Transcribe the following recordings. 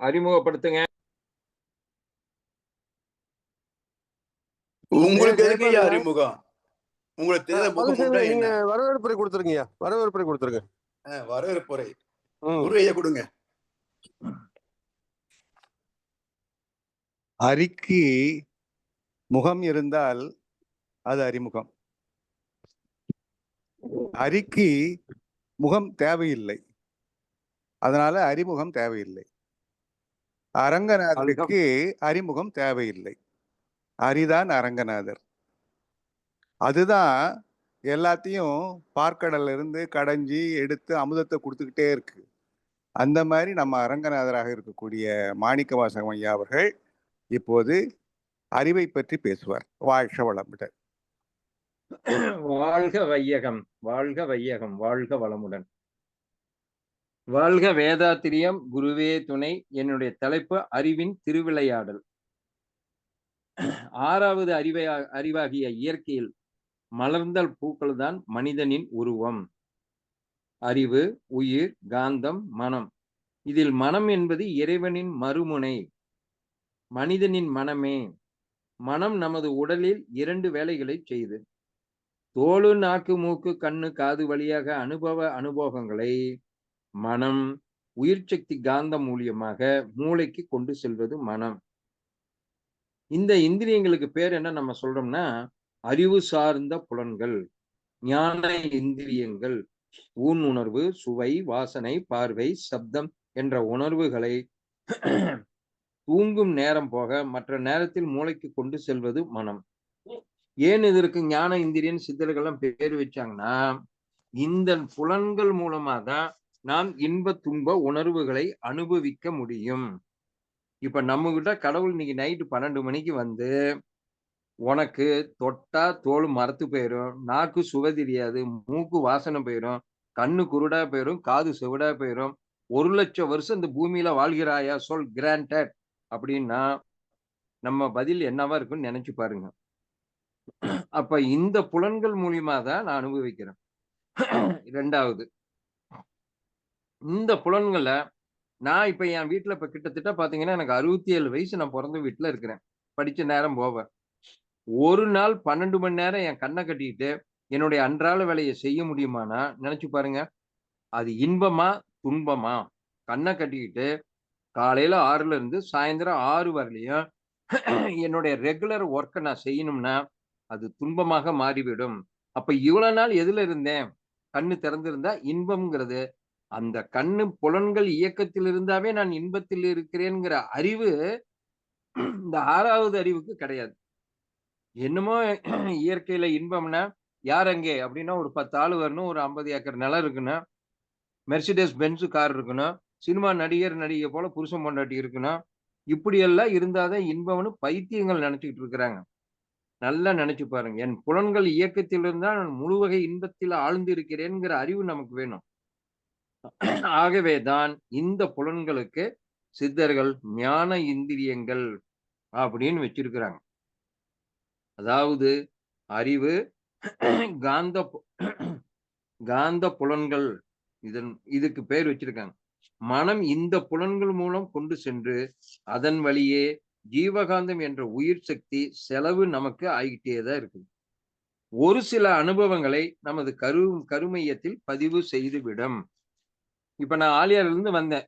அறிமுகப்படுத்துங்க. உங்களுக்கு எதுக்கு ஜெயபாலுங்க. அறிமுகம்? உங்களுக்கு தெரியாத முகமுண்டா மதுசூதன், நீங்க என்ன? வரவேற்புரை கொடுத்துருங்கய்யா, வரவேற்புரை கொடுத்துருங்க. வரவேற்புரை ம். உரையை கொடுங்க. அரிக்கு முகம் இருந்தால் அது அறிமுகம். அரிக்கு முகம் தேவையில்லை, அதனால அறிமுகம் தேவையில்லை. அரங்கநாதருக்கு அறிமுகம் தேவையில்லை, அரிதான் அரங்கநாதர். அதுதான் எல்லாத்தையும் பார்க்கடல்ல இருந்து கடைஞ்சி எடுத்து அமுதத்தை கொடுத்துக்கிட்டே இருக்கு. அந்த மாதிரி நம்ம அரங்கநாதராக இருக்கக்கூடிய மாணிக்கவாசகம் ஐயா அவர்கள் இப்போது அறிவை பற்றி பேசுவார். வாழ்க வளமுடன். வாழ்க வையகம், வாழ்க வையகம், வாழ்க வளமுடன். வாழ்க வேதாத்திரியம், குருவே துணை. என்னுடைய தலைப்பு அறிவின் திருவிளையாடல். ஆறாவது அறிவாகிய இயற்கையில் மலர்ந்தல் பூக்கள் தான் மனிதனின் உருவம். அறிவு, உயிர், காந்தம், மனம். இதில் மனம் என்பது இறைவனின் மறுமுனை, மனிதனின் மனமே. மனம் நமது உடலில் 2 வேலைகளை செய்து, தோலு, நாக்கு, மூக்கு, கண்ணு, காது வழியாக அனுபவங்களை மனம் உயிர் சக்தி காந்தம் மூலியமாக மூளைக்கு கொண்டு செல்வது மனம். இந்த இந்திரியங்களுக்கு பேர் என்ன நம்ம சொல்றோம்னா, அறிவு சார்ந்த புலன்கள், ஞான இந்திரியங்கள். ஊன் உணர்வு, சுவை, வாசனை, பார்வை, சப்தம் என்ற உணர்வுகளை தூங்கும் நேரம் போக மற்ற நேரத்தில் மூளைக்கு கொண்டு செல்வது மனம். ஏன் இதற்கு ஞான இந்திரியன் சித்தர்கள்லாம் பேர் வச்சாங்கன்னா, இந்த புலன்கள் மூலமா தான் நாம் இன்ப துன்ப உணர்வுகளை அனுபவிக்க முடியும். இப்ப நம்ம கிட்ட கடவுள் இன்னைக்கு நைட்டு 12 மணிக்கு வந்து, உனக்கு தொட்டா தோல் மரத்து போயிரும், நாக்கு சுவை தெரியாது, மூக்கு வாசனை போயிரும், கண்ணு குருடா போயிரும், காது செவிடா போயிரும், 1,00,000 வருஷம் இந்த பூமியில வாழ்கிறாயா, சொல் கிராண்டட் அப்படின்னா நம்ம பதில் என்னவா இருக்குன்னு நினைச்சு பாருங்க. அப்ப இந்த புலன்கள் மூலியமா தான் நான் அனுபவிக்கிறேன். 2வது, இந்த புலன்களை நான் இப்ப என் வீட்டுல இப்ப கிட்டத்தட்ட பாத்தீங்கன்னா எனக்கு 67 வயசு. நான் பிறந்த வீட்டுல இருக்கிறேன். படிச்ச நேரம் போவேன். ஒரு நாள் 12 மணி நேரம் என் கண்ணை கட்டிக்கிட்டு என்னுடைய அன்றாட வேலையை செய்ய முடியுமானா நினைச்சு பாருங்க. அது இன்பமா துன்பமா? கண்ணை கட்டிக்கிட்டு காலையில 6ல இருந்து சாயந்தரம் 6 வரலையும் என்னுடைய ரெகுலர் ஒர்க்கை நான் செய்யணும்னா அது துன்பமாக மாறிவிடும். அப்ப இவ்வளவு நாள் எதுல இருந்தேன்? கண்ணு திறந்திருந்தா இன்பம்ங்கிறது. அந்த கண்ணு புலன்கள் இயக்கத்தில் இருந்தாவே நான் இன்பத்தில் இருக்கிறேன்ங்கிற அறிவு இந்த 6வது அறிவுக்கு கிடையாது. என்னமோ இயற்கையில இன்பம்னா யார் அங்கே அப்படின்னா, ஒரு 10 ஆள் வரணும், ஒரு 50 ஏக்கர் நிலம் இருக்கணும், மெர்சிடஸ் பென்ஸ் கார் இருக்கணும், சினிமா நடிகர் நடிகை போல புருஷன் பொண்டாட்டி இருக்கணும். இப்படி எல்லாம் இருந்தாதான் இன்பம்னு பைத்தியங்கள் நினைச்சுக்கிட்டு இருக்கிறாங்க. நல்லா நினைச்சு பாருங்க. என் புலன்கள் இயக்கத்தில் இருந்தால் நான் முழு வகை இன்பத்தில் ஆழ்ந்து இருக்கிறேன்ங்கிற அறிவு நமக்கு வேணும். ஆகவேதான் இந்த புலன்களுக்கு சித்தர்கள் ஞான இந்திரியங்கள் அப்படின்னு வச்சிருக்கிறாங்க. அதாவது அறிவு, காந்த காந்த புலன்கள், இதுக்கு பேர் வச்சிருக்காங்க. மனம் இந்த புலன்கள் மூலம் கொண்டு சென்று அதன் வழியே ஜீவகாந்தம் என்ற உயிர் சக்தி செலவு நமக்கு ஆகிட்டேதான் இருக்குது. ஒரு சில அனுபவங்களை நமது கருமையத்தில் பதிவு செய்துவிடும். இப்ப நான் ஆலியார்ல இருந்து வந்தேன்.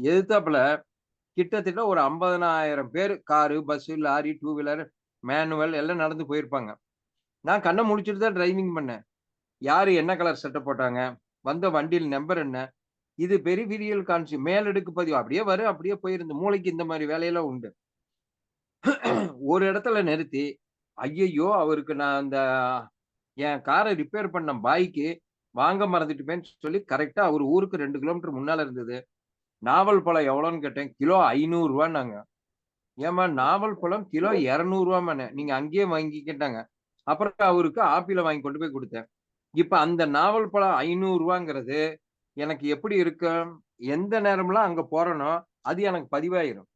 எதிர்த்தாப்புல கிட்டத்தட்ட ஒரு 50,000 பேர் car, bus, lorry, 2 wheeler, manual எல்லாம் நடந்து போயிருப்பாங்க. நான் கண்ணை முழிச்சிட்டு தான் டிரைவிங் பண்ணேன். யாரு என்ன கலர் சட்டை போட்டாங்க, வந்த வண்டியில் நம்பர் என்ன, இது பெரிஃபீரியல் கான்சி மேலடுக்கு பதிவு அப்படியே வரும், அப்படியே போயிருந்து. மூளைக்கு இந்த மாதிரி வேலையெல்லாம் உண்டு. ஒரு இடத்துல நிறுத்தி, ஐயையோ அவருக்கு நான் அந்த என் காரை ரிப்பேர் பண்ண பாய்க்கு வாங்க மறந்துட்டுமேன்னு சொல்லி கரெக்டா அவர் ஊருக்கு 2 கிலோமீட்டர் முன்னால இருந்தது. நாவல் பழம் எவ்வளோன்னு கேட்டேன். கிலோ 500 ரூபான்னாங்க. ஏமா நாவல் பழம் கிலோ 200 ரூபாய். நீங்க அங்கேயே வாங்கிக்கிட்டாங்க. அப்புறம் அவருக்கு ஆப்பிள வாங்கி கொண்டு போய் கொடுத்தேன். இப்ப அந்த நாவல் பழம் 500 ரூபாங்கிறது எனக்கு எப்படி இருக்கும்? எந்த நேரம்லாம் அங்க போறனோ அது எனக்கு பதிவாயிரும்.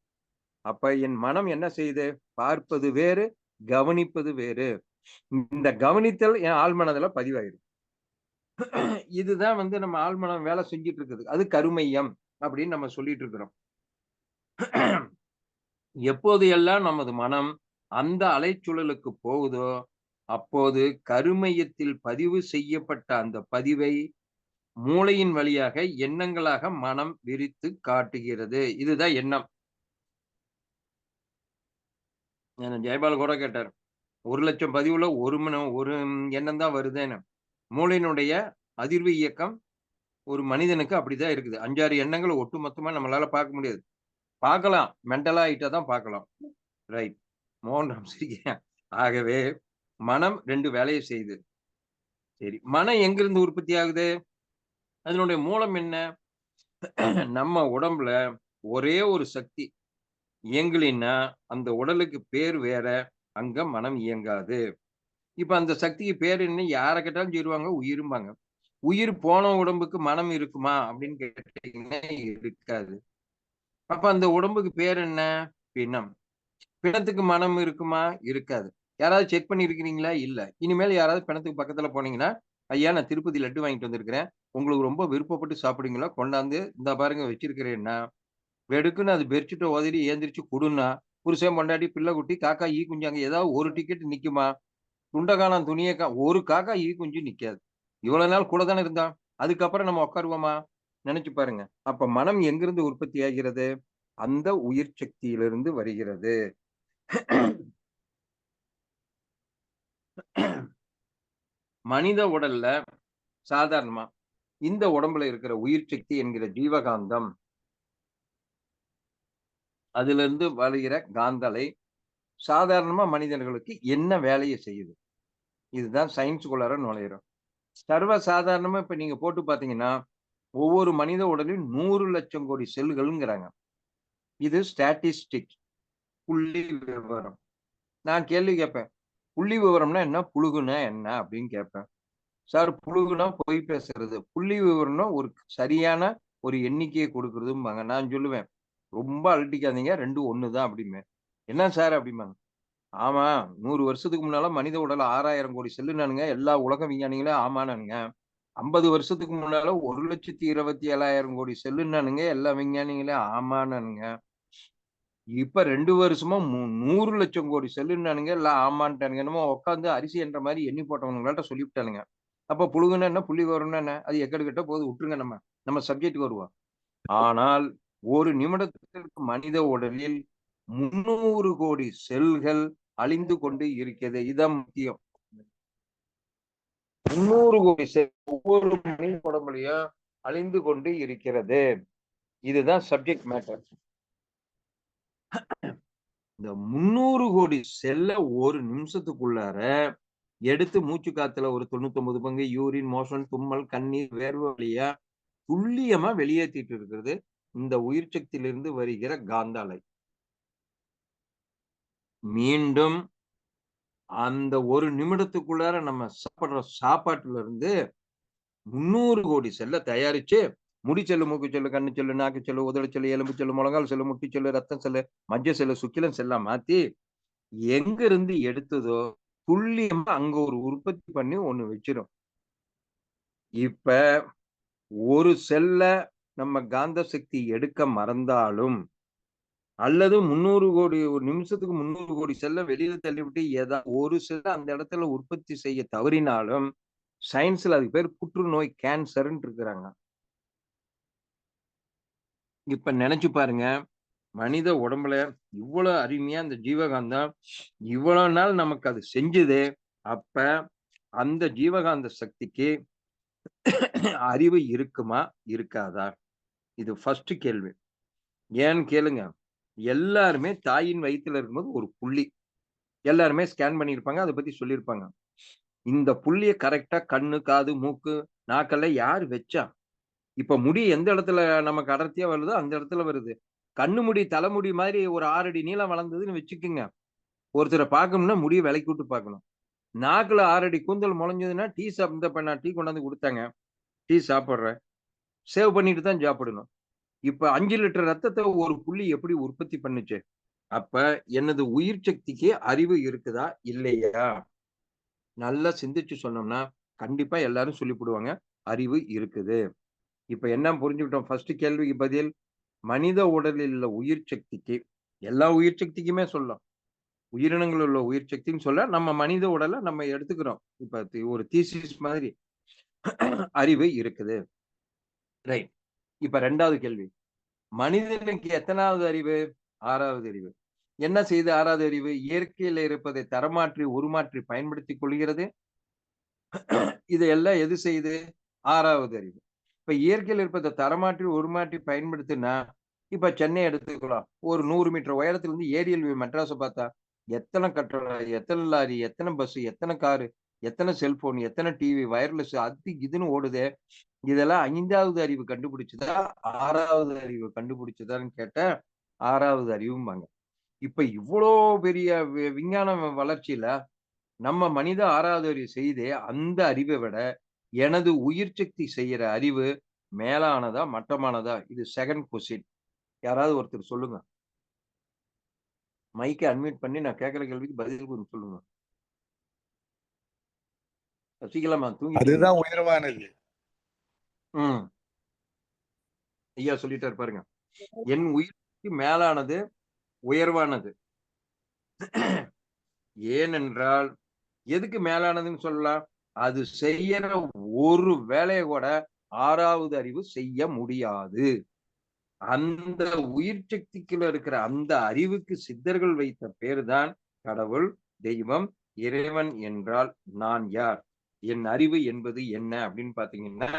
அப்ப என் மனம் என்ன செய்யுது? பார்ப்பது வேறு, கவனிப்பது வேறு. இந்த கவனித்தல் என் ஆழ்மனதுல பதிவாயிரும். இதுதான் நம்ம ஆழ்மனம் வேலை செஞ்சுட்டு இருக்குது. அது கருமையம் அப்படின்னு நம்ம சொல்லிட்டு இருக்கிறோம். எப்போது எல்லாம் நமது மனம் அந்த அலைச்சுழலுக்கு போகுதோ அப்போது கருமையத்தில் பதிவு செய்யப்பட்ட அந்த பதிவை மூளையின் வழியாக எண்ணங்களாக மனம் விரித்து காட்டுகிறது. இதுதான் எண்ணம். ஜெயபால் கூட கேட்டார், 1,00,000 பதிவுல ஒரு எண்ணம் தான் வருதுன்னு. மூளையினுடைய அதிர்வு இயக்கம் ஒரு மனிதனுக்கு அப்படிதான் இருக்குது. 5, 6 எண்ணங்கள் ஒட்டுமொத்தமா நம்மளால பார்க்க முடியாது. பார்க்கலாம். மென்டலா ஆயிட்டா தான் பார்க்கலாம். ரைட். மோகன்ராம் சிரிக்கிறான். ஆகவே மனம் 2 வேலையை செய்யுது. சரி. மனம் எங்கிருந்து உற்பத்தி ஆகுது? அதனுடைய மூலம் என்ன? நம்ம உடம்புல ஒரே ஒரு சக்தி இயங்கலின்னா, அந்த உடலுக்கு பேர் வேற. அங்க மனம் இயங்காது. இப்ப அந்த சக்திக்கு பேர் என்ன? யார கேட்டாலும் சொல்லுவாங்க, உயிரும்பாங்க. உயிர் போன உடம்புக்கு மனம் இருக்குமா? அப்படின்னு கேட்டீங்கன்னா இருக்காது. அப்ப அந்த உடம்புக்கு பேர் என்ன? பிணம். பிணத்துக்கு மனம் இருக்குமா? இருக்காது. யாராவது செக் பண்ணியிருக்கிறீங்களா? இல்ல. இனிமேல் யாராவது பிணத்துக்கு பக்கத்துல போனீங்கன்னா, ஐயா நான் திருப்பதி லட்டு வாங்கிட்டு வந்திருக்கிறேன். உங்களுக்கு ரொம்ப விருப்பப்பட்டு சாப்பிடுவீங்களா? கொண்டாந்து இந்தா பாருங்க வச்சிருக்கிறேன்னா, வெடுக்குன்னு அது பெட்ஷீட்ட உதறி எந்திரிச்சு குடுன்னா, புருஷன், பொண்டாட்டி, பிள்ளை குட்டி, காக்கா, ஈ குஞ்சு அங்க ஏதாவது ஒரு டிக்கெட் நிக்குமா? துண்ட காணோம் துணிய ஒரு காக்கா, ஈ குஞ்சு நிக்காது. இவ்வளவு நாள் கூட தானே இருந்தான். அதுக்கப்புறம் நம்ம உட்காருவோமா? நினைச்சு பாருங்க. அப்ப மனம் எங்கிருந்து உற்பத்தி ஆகிறது? அந்த உயிர் சக்தியிலிருந்து வருகிறது. மனித உடல்ல சாதாரணமா இந்த உடம்புல இருக்கிற உயிர் சக்தி என்கிற ஜீவகாந்தம், அதிலிருந்து வருகிற காந்தலை சாதாரணமா மனிதர்களுக்கு என்ன வேலையை செய்யுது? இதுதான் சயின்ஸ்குள்ளார நுழையிறோம். சர்வ சாதாரணமா இப்ப நீங்க போட்டு பார்த்தீங்கன்னா, ஒவ்வொரு மனித உடலிலும் 100,00,000 கோடி செல்கள்ங்கிறாங்க. இது ஸ்டாட்டிஸ்டிக்ஸ், புள்ளி விவரம். நான் கேள்வி கேட்பேன். புள்ளி விவரம்னா என்ன? புளுகுனா என்ன? அப்படின்னு கேட்பேன். சார் புளுகுனா பொய் பேசுறது. புள்ளி விவரம்னா ஒரு சரியான ஒரு எண்ணிக்கையை கொடுக்குறதும்பாங்க. நான் சொல்லுவேன், ரொம்ப அலட்டிக்காதீங்க. 2 1 தான் அப்படிம்பேன். என்ன சார் அப்படிம்பாங்க. ஆமா 100 வருஷத்துக்கு முன்னால மனித உடல் 6,000 கோடி செல்லுனானுங்க. எல்லா உலக விஞ்ஞானிகளும் ஆமானானுங்க. 50 வருஷத்துக்கு முன்னால 1,27,000 கோடி செல்லுனானுங்க. எல்லா விஞ்ஞானிகளும் ஆமானானுங்க. இப்ப 2 வருஷமா 100,00,000 கோடி செல்லுனானுங்க. எல்லாம் ஆமான்ட்டானுங்க. என்னமோ உட்கார்ந்து அரிசி என்ற மாரி எண்ணி போட்டவனுங்கள்ட்ட சொல்லிப்புட்டானுங்க. அப்ப புளுகுன்னா என்ன? புள்ளி விவரம்னா என்ன? அது எக்கடு கெட்ட போது விட்டுருங்க நம்ம. நம்ம சப்ஜெக்ட்க்கு வருவோம். ஆனால் ஒரு நிமிடத்திற்கு மனித உடலில் 300 கோடி செல்கள் அழிந்து கொண்டு இருக்கிறது. இதான் முக்கியம். 300 கோடி செல் ஒவ்வொரு மனித உடம்புலயும் அழிந்து கொண்டு இருக்கிறது. இதுதான் சப்ஜெக்ட் மேட்டர். இந்த 300 கோடி செல்ல ஒரு நிமிஷத்துக்குள்ளார எடுத்து மூச்சு காத்துல ஒரு 99 பங்கு யூரின், மோஷன், தும்மல், கண்ணீர், வேர்வை வழியா துல்லியமா வெளியேற்றிட்டு இருக்கிறது இந்த உயிர் சக்தியிலிருந்து வருகிற காந்த அலை. மீண்டும் அந்த ஒரு நிமிடத்துக்குள்ளார நம்ம சாப்பிடுற சாப்பாட்டுல இருந்து 300 கோடி செல்ல தயாரிச்சு முடி செல்லு, மூக்கு செல்லு, கண்ணு செல்லு, நாக்கு செல்லு, உதடு செல்லு, எலும்பு செல்லு, முழங்கால் செல்லு, முட்டி செல்லு, ரத்தம் செல்லு, மஞ்சள் செல்லு, சுக்கிலன் செல்லா மாத்தி எங்க இருந்து எடுத்ததோ துல்லியமா அங்க ஒரு உற்பத்தி பண்ணி ஒண்ணு வச்சிரும். இப்ப ஒரு செல்ல நம்ம காந்த சக்தி எடுக்க மறந்தாலும் அல்லது 300 கோடி ஒரு நிமிஷத்துக்கு 300 கோடி செல்ல வெளியில தள்ளிவிட்டு ஒரு செல்ல அந்த இடத்துல உற்பத்தி செய்ய தவறினாலும் சயின்ஸ்ல அதுக்கு பேர் புற்றுநோய், கேன்சர்ன்னு இருக்கிறாங்க. இப்ப நினைச்சு பாருங்க, மனித உடம்புல இவ்வளவு அருமையா அந்த ஜீவகாந்தம் இவ்வளவு நாள் நமக்கு அது செஞ்சது. அப்ப அந்த ஜீவகாந்த சக்திக்கு அறிவு இருக்குமா? இருக்காதா? இது ஃபர்ஸ்ட் கேள்வி. ஏன்னு கேளுங்க. எல்லாருமே தாயின் வயித்துல இருக்கும்போது ஒரு புள்ளி. எல்லாருமே ஸ்கேன் பண்ணியிருப்பாங்க. அத பத்தி சொல்லியிருப்பாங்க. இந்த புள்ளிய கரெக்ட்டா கண்ணு, காது, மூக்கு, நாக்கெல்லாம் யாரு வச்சா? இப்ப முடி எந்த இடத்துல நமக்கு அடர்த்தியா வருதோ, அந்த இடத்துல வருது. கண்ணு முடி, தலைமுடி மாதிரி ஒரு 6 அடி நீளம் வளர்ந்ததுன்னு வச்சுக்கங்க. ஒருத்தர பார்க்கணும்னா முடிய விலக்கி விட்டு பார்க்கணும். நாக்குல 6 அடி கூந்தல் முளைஞ்சதுன்னா, டீ இப்ப நான் டீ கொண்டாந்து குடுத்தாங்க. டீ சாப்பிடுறேன். சேவ் பண்ணிட்டு தான் சாப்பிடணும். இப்ப 5 லிட்டர் ரத்தத்த ஒரு புள்ளி எப்படி உற்பத்தி பண்ணுச்சு? அப்ப எனது உயிர் சக்திக்கு அறிவு இருக்குதா? இல்லையா? நல்லா சிந்திச்சு சொன்னோம்னா, கண்டிப்பா எல்லாரும் சொல்லிப்புடுவாங்க. அறிவு இருக்குது. இப்ப என்ன புரிஞ்சுக்கிட்டோம்? ஃபர்ஸ்ட் கேள்விக்கு பதில், மனித உடலில் உள்ள உயிர் சக்திக்கு, எல்லா உயிர் சக்திக்குமே சொல்லலாம். உயிரினங்கள் உள்ள உயிர் சக்தின்னு சொல்ல, நம்ம மனித உடலை நம்ம எடுத்துக்கிறோம். இப்ப ஒரு தீசிஸ் மாதிரி அறிவு இருக்குது. ரைட். இப்ப 2வது கேள்வி. மனிதனுக்கு எத்தனாவது அறிவு? 6வது அறிவு. என்ன செய்யுது 6வது அறிவு? இயற்கையில இருப்பதை தரமாற்றி, உருமாற்றி பயன்படுத்திக் கொள்கிறது. இதையெல்லாம் எது செய்யுது? 6வது அறிவு. இப்ப இயற்கையில இருப்பதை தரமாற்றி, உருமாற்றி பயன்படுத்தினா, இப்ப சென்னை எடுத்துக்கலாம். ஒரு 100 மீட்டர் உயரத்துல இருந்து ஏரியல் வியூ மெட்ராஸ பார்த்தா, எத்தன கட்டடம், எத்தன லாரி, எத்தன பஸ், எத்தன காரு, எத்தன செல்போன், எத்தன டிவி, வயர்லெஸ் அது இதுன்னு ஓடுதே. இதெல்லாம் 5வது அறிவு கண்டுபிடிச்சதா? 6வது அறிவு கண்டுபிடிச்சதான்னு கேட்டா, 6வது அறிவும்பாங்க. இப்ப இவ்ளோ பெரிய விஞ்ஞான வளர்ச்சியில நம்ம மனித 6வது அறிவு செய்தே அந்த அறிவை விட எனது உயிர் சக்தி செய்யற அறிவு மேலானதா, மட்டமானதா? இது செகண்ட் கொஸ்டின். யாராவது ஒருத்தர் சொல்லுங்க. மைக்க அன்மியூட் பண்ணி நான் கேட்கிற கேள்விக்கு பதில் கொஞ்சம் சொல்லுங்க. சசிகலாமா தூங்கிட்டீங்களா? அதுதான் உயர்வானது. ம். ஐயா சொல்லிட்டாரு பாருங்க. என் உயிருக்கு மேலானது, உயர்வானது. ஏனென்றால் எதுக்கு மேலானதுன்னு சொல்லலாம்? அது செய்யற ஒரு வேலைய கூட 6வது அறிவு செய்ய முடியாது. அந்த உயிர் சக்திக்குள்ள இருக்கிற அந்த அறிவுக்கு சித்தர்கள் வைத்த பேரு தான் கடவுள், தெய்வம், இறைவன் என்றால் நான் யார்? என் அறிவு என்பது என்ன அப்படின்னு பாத்தீங்கன்னா,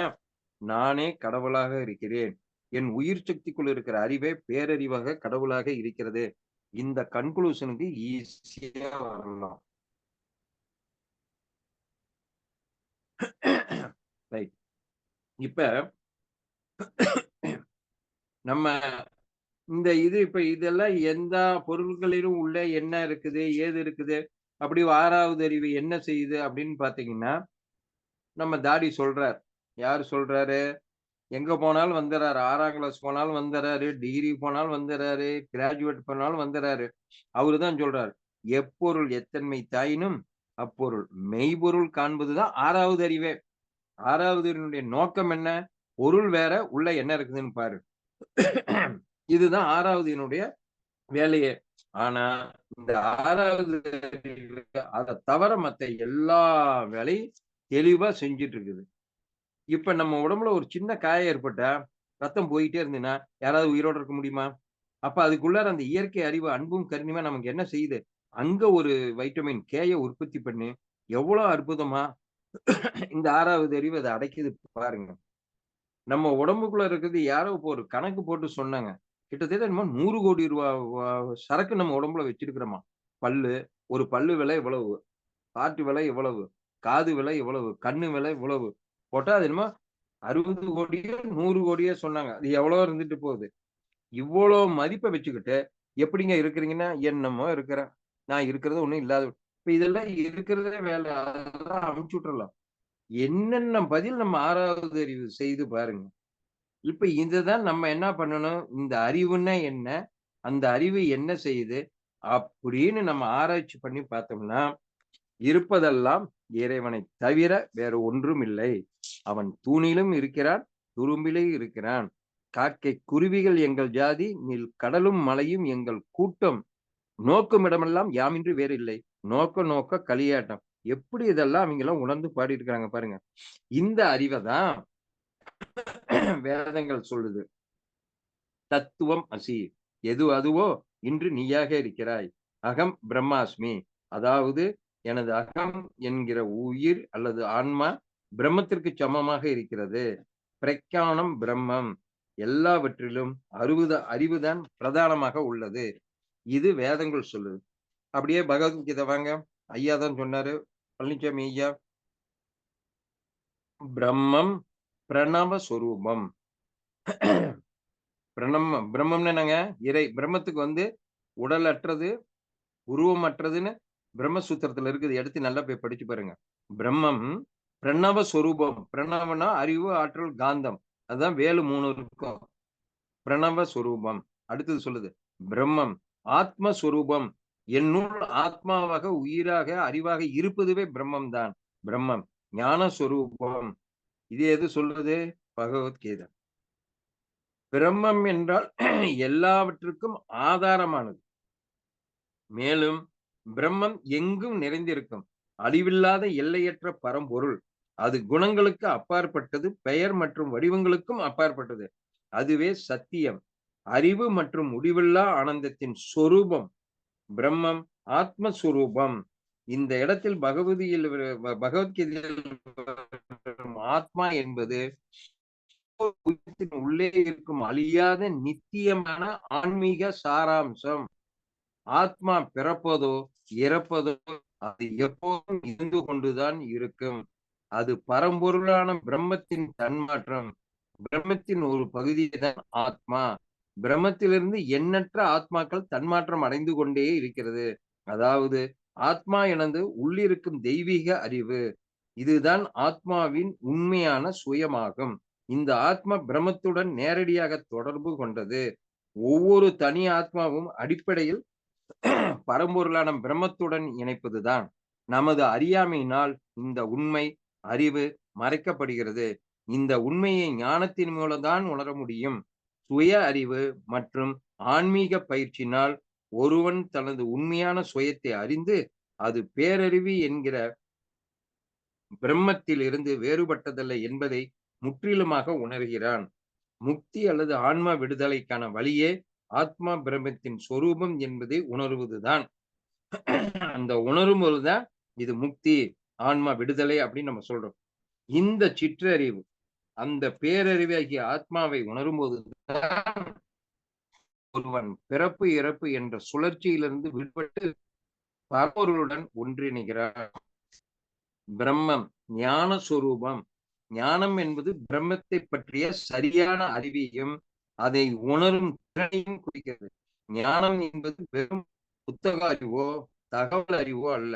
நானே கடவுளாக இருக்கிறேன். என் உயிர் சக்திக்குள் இருக்கிற அறிவே பேரறிவாக கடவுளாக இருக்கிறது. இந்த கன்க்ளூஷனுக்கு ஈஸியா வரலாம். ரைட். இப்ப நம்ம இந்த இப்ப இதெல்லாம் எந்த பொருள்களிலும் உள்ள என்ன இருக்குது, ஏது இருக்குது, அப்படி 6வது அறிவு என்ன செய்யுது அப்படின்னு பாத்தீங்கன்னா, நம்ம தாடி சொல்றார். யாரு சொல்றாரு? எங்க போனாலும் வந்துறாரு. 6ஆம் கிளாஸ் போனாலும் வந்துறாரு. டிகிரி போனாலும் வந்துறாரு. கிராஜுவேட் பண்ணாலும் வந்துறாரு. அவரு தான் சொல்றாரு. எப்பொருள் எத்தன்மை தாயினும் அப்பொருள் மெய்ப்பொருள் காண்பதுதான் 6வது அறிவே. 6வது அறிவினுடைய நோக்கம் என்ன? பொருள் வேற, உள்ள என்ன இருக்குதுன்னு பாரு. இதுதான் 6வது வேலையே. ஆனா இந்த 6வது அத தவிர மத்த எல்லா வேலையும் தெளிவா செஞ்சுட்டு இருக்குது. இப்ப நம்ம உடம்புல ஒரு சின்ன காயம் ஏற்பட்டா, ரத்தம் போயிட்டே இருந்ததுன்னா, யாராவது உயிரோட இருக்க முடியுமா? அப்ப அதுக்குள்ளார அந்த இயற்கை அறிவு, அன்பும் கருணையுமா நமக்கு என்ன செய்யுது? அங்க ஒரு வைட்டமின் கேய உற்பத்தி பண்ணி, எவ்வளோ அற்புதமா இந்த 6வது அறிவு அத அடைக்குது பாருங்க. நம்ம உடம்புக்குள்ள இருக்கிறது யாரோ இப்போ ஒரு கணக்கு போட்டு சொன்னாங்க. கிட்டத்தட்ட என்னமோ 100 கோடி ரூபா சரக்கு நம்ம உடம்புல வச்சிருக்கிறோமா. பல்லு, ஒரு பல்லு விலை இவ்வளவு, ஹார்ட் விலை இவ்வளவு, காது விலை இவ்வளவு, கண்ணு விலை இவ்வளவு. போட்டா அது என்னமோ 60 கோடியோ, 100 கோடியோ சொன்னாங்க. அது எவ்வளோ இருந்துட்டு போகுது. இவ்வளோ மதிப்ப வச்சுக்கிட்டு, எப்படிங்க இருக்கிறீங்கன்னா, என்னமோ இருக்கிறேன். நான் இருக்கிறது ஒண்ணும் இல்லாத. இப்ப இதெல்லாம் இருக்கிறதே வேலை. அதெல்லாம் அனுப்பிச்சு விட்டுறலாம். என்னென்ன பதில் நம்ம 6வது அறிவு செய்து பாருங்க. இப்ப இதுதான் நம்ம என்ன பண்ணணும்? இந்த அறிவுன்னா என்ன? அந்த அறிவு என்ன செய்யுது? அப்படின்னு நம்ம ஆராய்ச்சி பண்ணி பார்த்தோம்னா, இருப்பதெல்லாம் இறைவனைத் தவிர வேற ஒன்றும் இல்லை. அவன் தூணிலும் இருக்கிறான், துரும்பிலே இருக்கிறான். காக்கை குருவிகள் எங்கள் ஜாதி, நில் கடலும் மலையும் எங்கள் கூட்டம். நோக்கும் இடமெல்லாம் யாமின்றி வேறில்லை. நோக்க நோக்க களியாட்டம். எப்படி இதெல்லாம் அவங்கெல்லாம் உணர்ந்து பாடியிருக்காங்க பாருங்க. இந்த அறிவை தான் வேதங்கள் சொல்லுது. தத்துவம் அசி. எது அதுவோ இன்று நீயாக இருக்கிறாய். அகம் பிரம்மாஸ்மி. அதாவது எனது அகம் என்கிற உயிர் அல்லது ஆன்மா பிரம்மத்திற்கு சமமாக இருக்கிறது. பிரக்ஞானம் பிரம்மம். எல்லாவற்றிலும் அறிவுதான் பிரதானமாக உள்ளது. இது வேதங்கள் சொல்லுது. அப்படியே பகவத்கீதை வாங்க. ஐயா தான் சொன்னாரு. பழனிசாமி ஐயா. பிரம்மம் பிரணவ சொரூபம். பிரம்மம்னு என்னங்க? இறை. பிரம்மத்துக்கு உடலற்றது, உருவமற்றதுன்னு பிரம்மசூத்திரத்துல இருக்குது. எடுத்து நல்லா போய் படிச்சு பாருங்க. பிரம்மம் பிரணவ சொரூபம். பிரணவனா அறிவு, ஆற்றல், காந்தம். அதுதான் வேலு 3 இருக்கும். பிரணவ சொரூபம். அடுத்தது சொல்லுது. பிரம்மம் ஆத்மஸ்வரூபம். என்னுள் ஆத்மாவாக, உயிராக, அறிவாக இருப்பதுவே பிரம்மம் தான். பிரம்மம் ஞான சொரூபம். இது எது சொல்லுது? பகவத்கீதை. பிரம்மம் என்றால் எல்லாவற்றுக்கும் ஆதாரமானது. மேலும் பிரம்மம் எங்கும் நிறைந்திருக்கும் அழிவில்லாத எல்லையற்ற பரம்பொருள். அது குணங்களுக்கு அப்பாற்பட்டது, பெயர் மற்றும் வடிவங்களுக்கும் அப்பாற்பட்டது. அதுவே சத்தியம், அறிவு மற்றும் முடிவில்லா ஆனந்தத்தின் சொரூபம். பிரம்மம் ஆத்மஸ்வரூபம். இந்த இடத்தில் பகவத்கீதையில் ஆத்மா என்பது உள்ளே இருக்கும் அழியாத நித்தியமான ஆன்மீக சாராம்சம். ஆத்மா பிறப்பதோ இறப்பதோ அது எப்போதும் இருந்து கொண்டுதான் இருக்கும். அது பரம்பொருளான பிரம்மத்தின் தன்மாற்றம். பிரம்மத்தின் ஒரு பகுதிதான் ஆத்மா. பிரம்மத்திலிருந்து எண்ணற்ற ஆத்மாக்கள் தன்மாற்றம் அடைந்து கொண்டே இருக்கிறது. அதாவது ஆத்மா எனது உள்ளிருக்கும் தெய்வீக அறிவு. இதுதான் ஆத்மாவின் உண்மையான சுயமாகும். இந்த ஆத்மா பிரம்மத்துடன் நேரடியாக தொடர்பு கொண்டது. ஒவ்வொரு தனி ஆத்மாவும் அடிப்படையில் பரம்பொருளான பிரம்மத்துடன் இணைப்பதுதான். நமது அறியாமையினால் இந்த உண்மை அறிவு மறைக்கப்படுகிறது. இந்த உண்மையை ஞானத்தின் மூலம்தான் உணர முடியும். சுய அறிவு மற்றும் ஆன்மீக பயிற்சியினால் ஒருவன் தனது உண்மையான சுயத்தை அறிந்து அது பேரறிவு என்கிற பிரம்மத்தில் இருந்து வேறுபட்டதல்ல என்பதை முற்றிலுமாக உணர்கிறான். முக்தி அல்லது ஆன்ம விடுதலைக்கான வழியே ஆத்மா பிரம்மத்தின் சொரூபம் என்பதை உணர்வதுதான். அந்த உணரும் போதுதான் இது முக்தி, ஆன்மா விடுதலை அப்படின்னு நம்ம சொல்றோம். இந்த சிற்றறிவு, அந்த பேரறிவாகிய ஆத்மாவை உணரும் போதுதான் ஒருவன் பிறப்பு இறப்பு என்ற சுழற்சியிலிருந்து விடுபட்டு பரம்பொருளுடன் ஒன்றிணைகிறான். பிரம்மம் ஞான சொரூபம். ஞானம் என்பது பிரம்மத்தை பற்றிய சரியான அறிவையும் அதை உணரும் திறனையும் குறிக்கிறது. ஞானம் என்பது வெறும் புத்தக அறிவோ தகவல் அறிவோ அல்ல.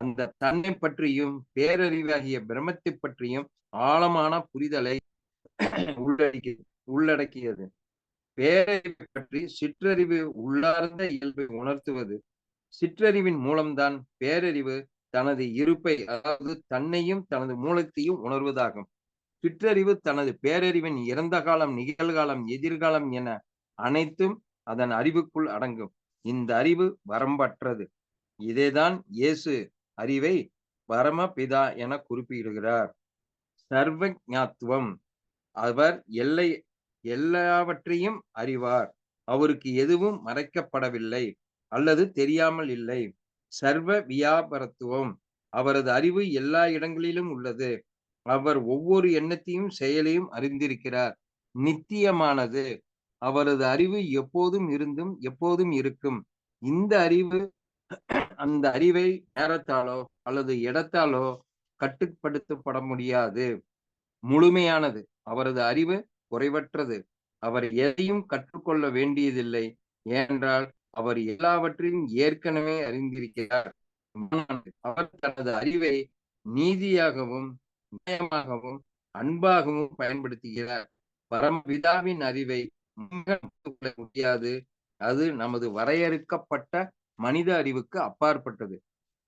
அந்த தன்னை பற்றியும் பேரறிவாகிய பிரம்மத்தை பற்றியும் ஆழமான புரிதலை உள்ளடக்கியது. பேரறிவை பற்றி சிற்றறிவு உள்ளார்ந்த இயல்பை உணர்த்துவது. சிற்றறிவின் மூலம்தான் பேரறிவு தனது இருப்பை, அதாவது தன்னையும் தனது மூலத்தையும் உணர்வதாகும். சிற்றறிவு தனது பேரறிவின் இறந்த காலம், நிகழ்காலம், எதிர்காலம் என அனைத்தும் அதன் அறிவுக்குள் அடங்கும். இந்த அறிவு வரம்பற்றது. இதேதான் இயேசு அறிவை பரமபிதா என குறிப்பிடுகிறார். சர்வஞாத்துவம். அவர் எல்லாவற்றையும் அறிவார். அவருக்கு எதுவும் மறைக்கப்படவில்லை அல்லது தெரியாமல் இல்லை. சர்வ வியாபரத்துவம். அவரது அறிவு எல்லா இடங்களிலும் உள்ளது. அவர் ஒவ்வொரு எண்ணத்தையும் செயலையும் அறிந்திருக்கிறார். நித்தியமானது. அவரது அறிவு எப்போதும் இருந்தும் எப்போதும் இருக்கும். இந்த அறிவு அந்த அறிவை நேரத்தாலோ அல்லது இடத்தாலோ கட்டுப்படுத்தப்பட முடியாது. முழுமையானது. அவரது அறிவு குறைவற்றது. அவர் எதையும் கற்றுக்கொள்ள வேண்டியதில்லை. ஏனென்றால் அவர் எல்லாவற்றையும் ஏற்கனவே அறிந்திருக்கிறார். அவர் தனது அறிவை நீதியாகவும் நியாயமாகவும் அன்பாகவும் பயன்படுத்துகிறார். பரமபிதாவின் அறிவை முடியாது. அது நமது வரையறுக்கப்பட்ட மனித அறிவுக்கு அப்பாற்பட்டது.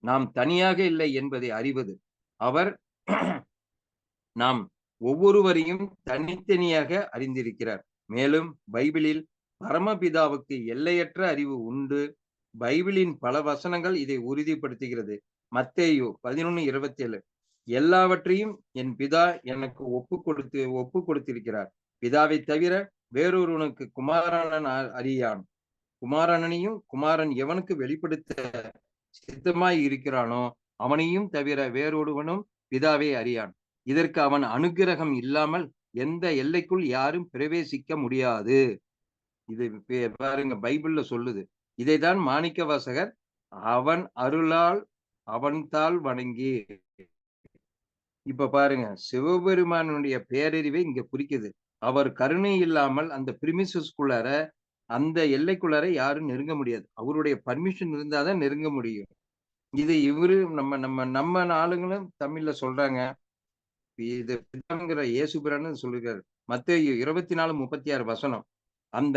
நாம் தனியாக இல்லை என்பதை அறிவது. அவர் நாம் ஒவ்வொருவரையும் தனித்தனியாக அறிந்திருக்கிறார். மேலும் பைபிளில் பரமபிதாவுக்கு எல்லையற்ற அறிவு உண்டு. பைபிளின் பல வசனங்கள் இதை உறுதிப்படுத்துகிறது. மத்தேயு 11:27. எல்லாவற்றையும் என் பிதா எனக்கு ஒப்பு கொடுத்திருக்கிறார். பிதாவை தவிர வேறொருவனுக்கு குமாரன் அறியான். குமாரனையும் குமாரன் எவனுக்கு வெளிப்படுத்த சித்தமாய் இருக்கிறானோ அவனையும் தவிர வேறொருவனும் பிதாவை அறியான். இதற்கு அவன் அனுக்கிரகம் இல்லாமல் எந்த எல்லைக்குள் யாரும் பிரவேசிக்க முடியாது. இது பாருங்க, பைபிள்ல சொல்லுது. இதைதான் மாணிக்க வாசகர் அவன் அருளால் அவன் தாள் வணங்கி. இப்ப பாருங்க, சிவபெருமானுடைய பேரறிவை இங்க குறிக்குது. அவர் கருணை இல்லாமல் அந்த பிரிமிசஸ்குள்ளார, அந்த எல்லைக்குள்ளார யாரும் நெருங்க முடியாது. அவருடைய பர்மிஷன் இருந்தாதான் நெருங்க முடியும். இது இவரு நம்ம ஆளுங்களும் தமிழ்ல சொல்றாங்க. இது பிதாங்கிற இயேசுபிரான்னு சொல்லிருக்காரு. மத்தேயு 24:36 வசனம். அந்த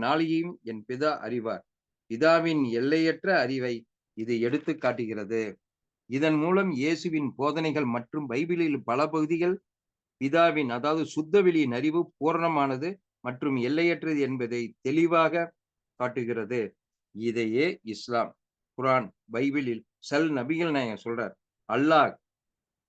நாளையும் என் பிதா அறிவார். பிதாவின் எல்லையற்ற அறிவை இது எடுத்து காட்டுகிறது. இதன் மூலம் இயேசுவின் போதனைகள் மற்றும் பைபிளில் பல பகுதிகள் பிதாவின், அதாவது சுத்த வெளியின் அறிவு பூரணமானது மற்றும் எல்லையற்றது என்பதை தெளிவாக காட்டுகிறது. இதையே இஸ்லாம், குர்ஆன், பைபிளில் நபிகள் நாயகம் சொல்றார். அல்லாஹ்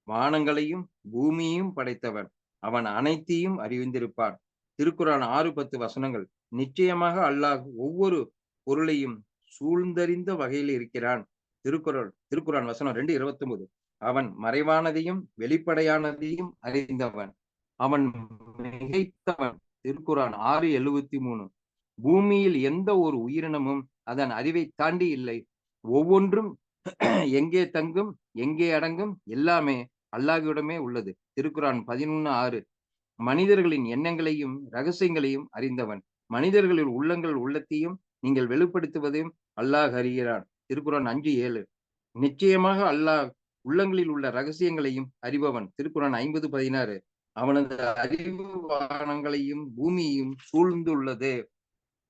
வானங்களையும் பூமியையும் படைத்தவன், அவன் அனைத்தையும் அறிந்திருப்பான். திருக்குர்ஆன் 6:10 வசனங்கள். நிச்சயமாக அல்லாஹ் ஒவ்வொரு பொருளையும் சூழ்ந்தறிந்த வகையில் இருக்கிறான். திருக்குர்ஆன் வசனம் 2:29. அவன் மறைவானதையும் வெளிப்படையானதையும் அறிந்தவன், அவன் மிகைத்தவன். திருக்குர்ஆன் 6:73. பூமியில் எந்த ஒரு உயிரினமும் அதன் அறிவை தாண்டி இல்லை. ஒவ்வொன்றும் எங்கே தங்கும், எங்கே அடங்கும், எல்லாமே அல்லாஹ்விடமே உள்ளது. திருக்குர்ஆன் 11:6. மனிதர்களின் எண்ணங்களையும் ரகசியங்களையும் அறிந்தவன், மனிதர்களின் உள்ளத்தையும் நீங்கள் வெளிப்படுத்துவதையும் அல்லாஹ் அறிகிறான். திருக்குர்ஆன் 5:7. நிச்சயமாக அல்லாஹ் உள்ளங்களில் உள்ள ரகசியங்களையும் அறிபவன். திருக்குர்ஆன் 50:16. அவனது அறிவு வானங்களையும் பூமியையும் சூழ்ந்துள்ளது,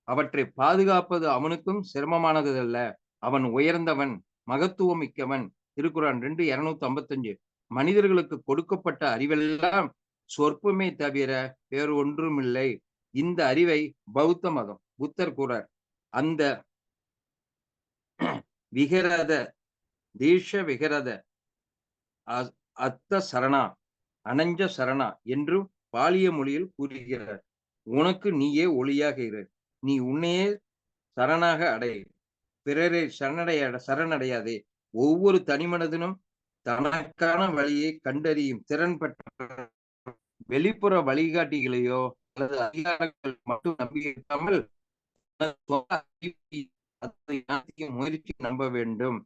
அவற்றை பாதுகாப்பது அவனுக்கும் சிரமமானது அல்ல. அவன் உயர்ந்தவன், மகத்துவம் மிக்கவன். திருக்குர்ஆன் 2:255. மனிதர்களுக்கு கொடுக்கப்பட்ட அறிவெல்லாம் சொற்பமே தவிர வேறு ஒன்றுமில்லை. இந்த அறிவை பௌத்த மதம், புத்தர் கூறார். அந்த விகரத தீஷ விகரத அத்த சரணா அனஞ்ச சரணா என்று பாலிய மொழியில் கூறுகிறார். உனக்கு நீயே ஒளியாக இரு, நீ உன்னையே சரணாக அடை, பிறரை சரணடையாதே. ஒவ்வொரு தனிமனிதனும் தனக்கான வழியை கண்டறியும் திறன் பெற்ற வெளிப்புற வழிகாட்டிகளையோ அல்லது அதிகாரங்கள் மட்டும் நம்பியிருக்காமல் முயற்சி நம்ப வேண்டும்.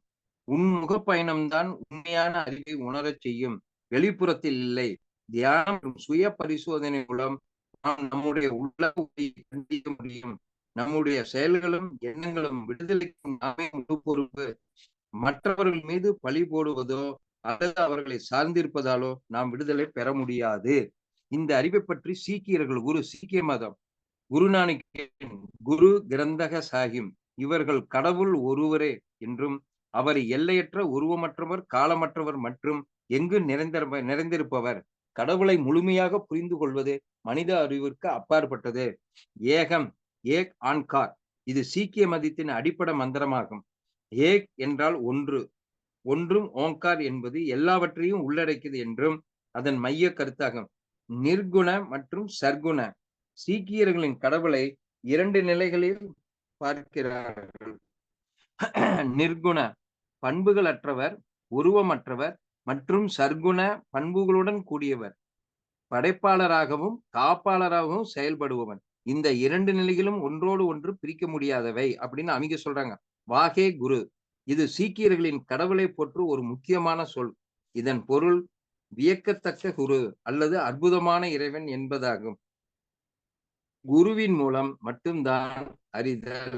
உன்முக பயணம்தான் உண்மையான அறிவை உணரச் செய்யும், வெளிப்புறத்தில் இல்லை. தியானம் மற்றும் சுய பரிசோதனை மூலம் நாம் நம்முடைய உள்ளத்தை கண்டிக்க முடியும். நம்முடைய செயல்களும் எண்ணங்களும் விடுதலைக்கு நாமே முழு பொறுப்பு. மற்றவர்கள் மீது பழி போடுவதோ அல்லது அவர்களை சார்ந்திருப்பதாலோ நாம் விடுதலை பெற முடியாது. இந்த அறிவை பற்றி சீக்கியர்கள் சீக்கிய மதம் குருநானக், குரு கிரந்தக சாஹிப் இவர்கள் கடவுள் ஒருவரே என்றும் அவர் எல்லையற்ற, உருவமற்றவர், காலமற்றவர் மற்றும் எங்கு நிறைந்திருப்பவர். கடவுளை முழுமையாக புரிந்து கொள்வது மனித அறிவிற்கு அப்பாற்பட்டது. ஏகம், ஏக் ஆன்கார், இது சீக்கிய மதத்தின் அடிப்படை மந்திரமாகும். ஏக் என்றால் ஒன்று, ஒன்றும் ஓங்கார் என்பது எல்லாவற்றையும் உள்ளடக்கியது என்றும் அதன் மைய கருத்தாகும். நிர்குண மற்றும் சர்க்குண, சீக்கியர்களின் கடவுளை 2 நிலைகளில் பார்க்கிறார்கள். நிர்குண, பண்புகளற்றவர், உருவமற்றவர் மற்றும் சர்க்குண, பண்புகளுடன் கூடியவர், படைப்பாளராகவும் காப்பாளராகவும் செயல்படுபவன். இந்த 2 நிலைகளும் ஒன்றோடு ஒன்று பிரிக்க முடியாதவை அப்படின்னு அவங்க சொல்றாங்க. வாகே குரு, இது சீக்கியர்களின் கடவுளை போற்று ஒரு முக்கியமான சொல். இதன் பொருள் வியக்கத்தக்க குரு அல்லது அற்புதமான இறைவன் என்பதாகும். குருவின் மூலம் மட்டும்தான் அறிதல்.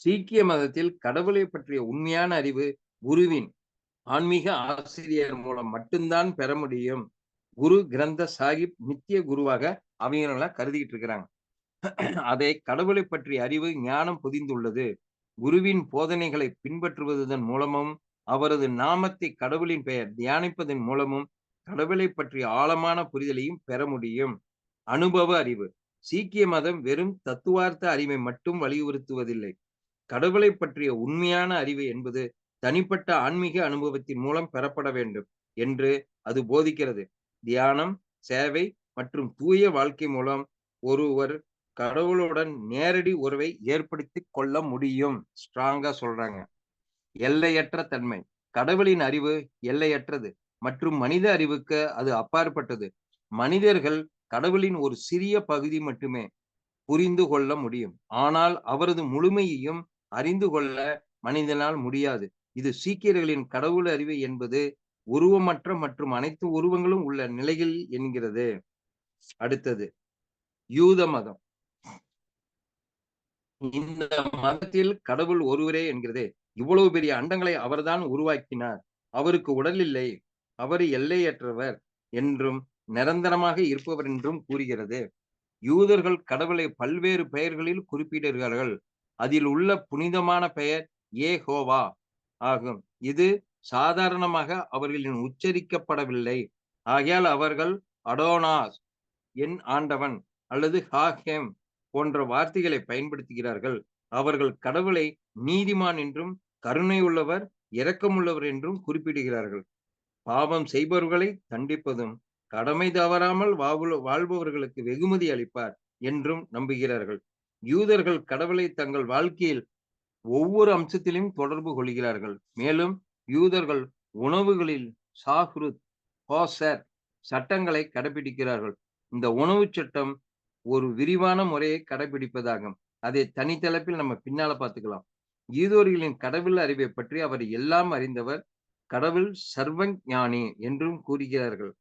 சீக்கிய மதத்தில் கடவுளை பற்றிய உண்மையான அறிவு குருவின், ஆன்மீக ஆசிரியர் மூலம் மட்டும்தான் பெற முடியும். குரு கிரந்த சாஹிப் நித்திய குருவாக அவங்க கருதிட்டு இருக்கிறாங்க. அதை கடவுளை பற்றிய அறிவு ஞானம் பொதிந்துள்ளது. குருவின் போதனைகளை பின்பற்றுவதன் மூலமும் அவரது நாமத்தை, கடவுளின் பெயர் தியானிப்பதன் மூலமும் கடவுளை பற்றிய ஆழமான புரிதலையும் பெற முடியும். அனுபவ அறிவு. சீக்கிய மதம் வெறும் தத்துவார்த்த அறிவை மட்டும் வலியுறுத்துவதில்லை. கடவுளை பற்றிய உண்மையான அறிவு என்பது தனிப்பட்ட ஆன்மீக அனுபவத்தின் மூலம் பெறப்பட வேண்டும் என்று அது போதிக்கிறது. தியானம், சேவை மற்றும் தூய வாழ்க்கை மூலம் ஒருவர் கடவுளுடன் நேரடி உறவை ஏற்படுத்தி கொள்ள முடியும். ஸ்ட்ராங்கா சொல்றாங்க. எல்லையற்ற தன்மை. கடவுளின் அறிவு எல்லையற்றது மற்றும் மனித அறிவுக்கு அது அப்பாற்பட்டது. மனிதர்கள் கடவுளின் ஒரு சிறிய பகுதி மட்டுமே புரிந்து கொள்ள முடியும், ஆனால் அவரது முழுமையையும் அறிந்து கொள்ள மனிதனால் முடியாது. இது சீக்கியர்களின் கடவுள் அறிவு என்பது உருவமற்ற மற்றும் அனைத்து உருவங்களும் உள்ள நிலைகள் என்கிறது. அடுத்தது யூத மதம். இந்த மதத்தில் கடவுள் ஒருவரே என்கிறது. இவ்வளவு பெரிய அண்டங்களை அவர்தான் உருவாக்கினார், அவருக்கு உடல் இல்லை, அவர் எல்லையற்றவர் என்றும் நிரந்தரமாக இருப்பவர் என்றும் கூறுகிறது. யூதர்கள் கடவுளை பல்வேறு பெயர்களில் குறிப்பிடுகிறார்கள். அதில் உள்ள புனிதமான பெயர் ஏகோவா ஆகும். இது சாதாரணமாக அவர்களின் உச்சரிக்கப்படவில்லை. ஆகையால் அவர்கள் அடோனாஸ், என் ஆண்டவன் அல்லது ஹாஹெம் போன்ற வார்த்தைகளை பயன்படுத்துகிறார்கள். அவர்கள் கடவுளை நீதிமான் என்றும் கருணை உள்ளவர், இரக்கமுள்ளவர் என்றும் குறிப்பிடுகிறார்கள். பாவம் செய்பவர்களை தண்டிப்பதும் கடமை தவறாமல் வாழ்பவர்களுக்கு வெகுமதி அளிப்பார் என்றும் நம்புகிறார்கள். யூதர்கள் கடவுளை தங்கள் வாழ்க்கையில் ஒவ்வொரு அம்சத்திலும் தொடர்பு கொள்கிறார்கள். மேலும் யூதர்கள் உணவுகளில் ஷாஹ்ருத், கோசர் சட்டங்களை கடைபிடிக்கிறார்கள். இந்த உணவு சட்டம் ஒரு விரிவான முறையை கடைபிடிப்பதாகும். அதை தனித்தலைப்பில் நம்ம பின்னால பார்த்துக்கலாம். யூதர்களின் கடவுள் அறிவை பற்றி அவர் எல்லாம் அறிந்தவர், கடவுள் சர்வஞானி என்றும் கூறுகிறார்கள்.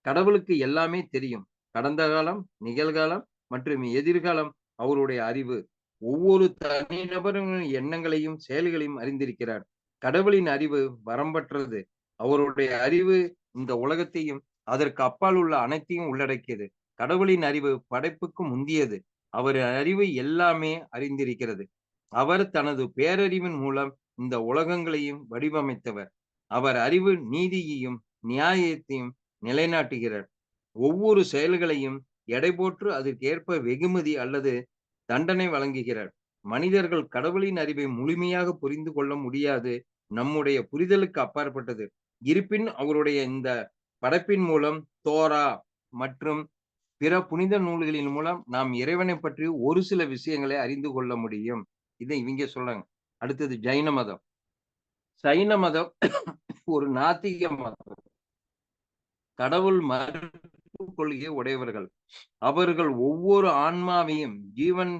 கடவுளுக்கு எல்லாமே தெரியும். கடந்த காலம், நிகழ்காலம் மற்றும் எதிர்காலம் அவருடைய அறிவு. ஒவ்வொரு தனிநபரின் எண்ணங்களையும் செயல்களையும் அறிந்திருக்கிறார். கடவுளின் அறிவு வரம்பற்றது. அவருடைய அறிவு இந்த உலகத்தையும் அதற்கு அப்பால் உள்ள அனைத்தையும் உள்ளடக்கியது. கடவுளின் அறிவு படைப்புக்கு முந்தியது. அவர் அறிவு எல்லாமே அறிந்திருக்கிறது. அவர் தனது பேரறிவின் மூலம் இந்த உலகங்களையும் வடிவமைத்தவர். அவர் அறிவு நீதியையும் நியாயத்தையும் நிலைநாட்டுகிறார். ஒவ்வொரு செயல்களையும் எடை போற்று அதற்கேற்ப வெகுமதி அல்லது தண்டனை வழங்குகிறார். மனிதர்கள் கடவுளின் அறிவை முழுமையாக புரிந்து கொள்ள முடியாது, நம்முடைய புரிதலுக்கு அப்பாற்பட்டது. இருப்பின் அவருடைய இந்த படைப்பின் மூலம் தோரா மற்றும் பிற புனித நூல்களின் மூலம் நாம் இறைவனை பற்றி ஒரு சில விஷயங்களை அறிந்து கொள்ள முடியும். இதை இவங்க சொல்றாங்க. அடுத்தது ஜைன மதம். சைன மதம் ஒரு நாத்திக மதம். கடவுள் மறுப்பு கொள்கை உடையவர்கள். அவர்கள் ஒவ்வொரு ஆன்மாவையும் ஜீவன்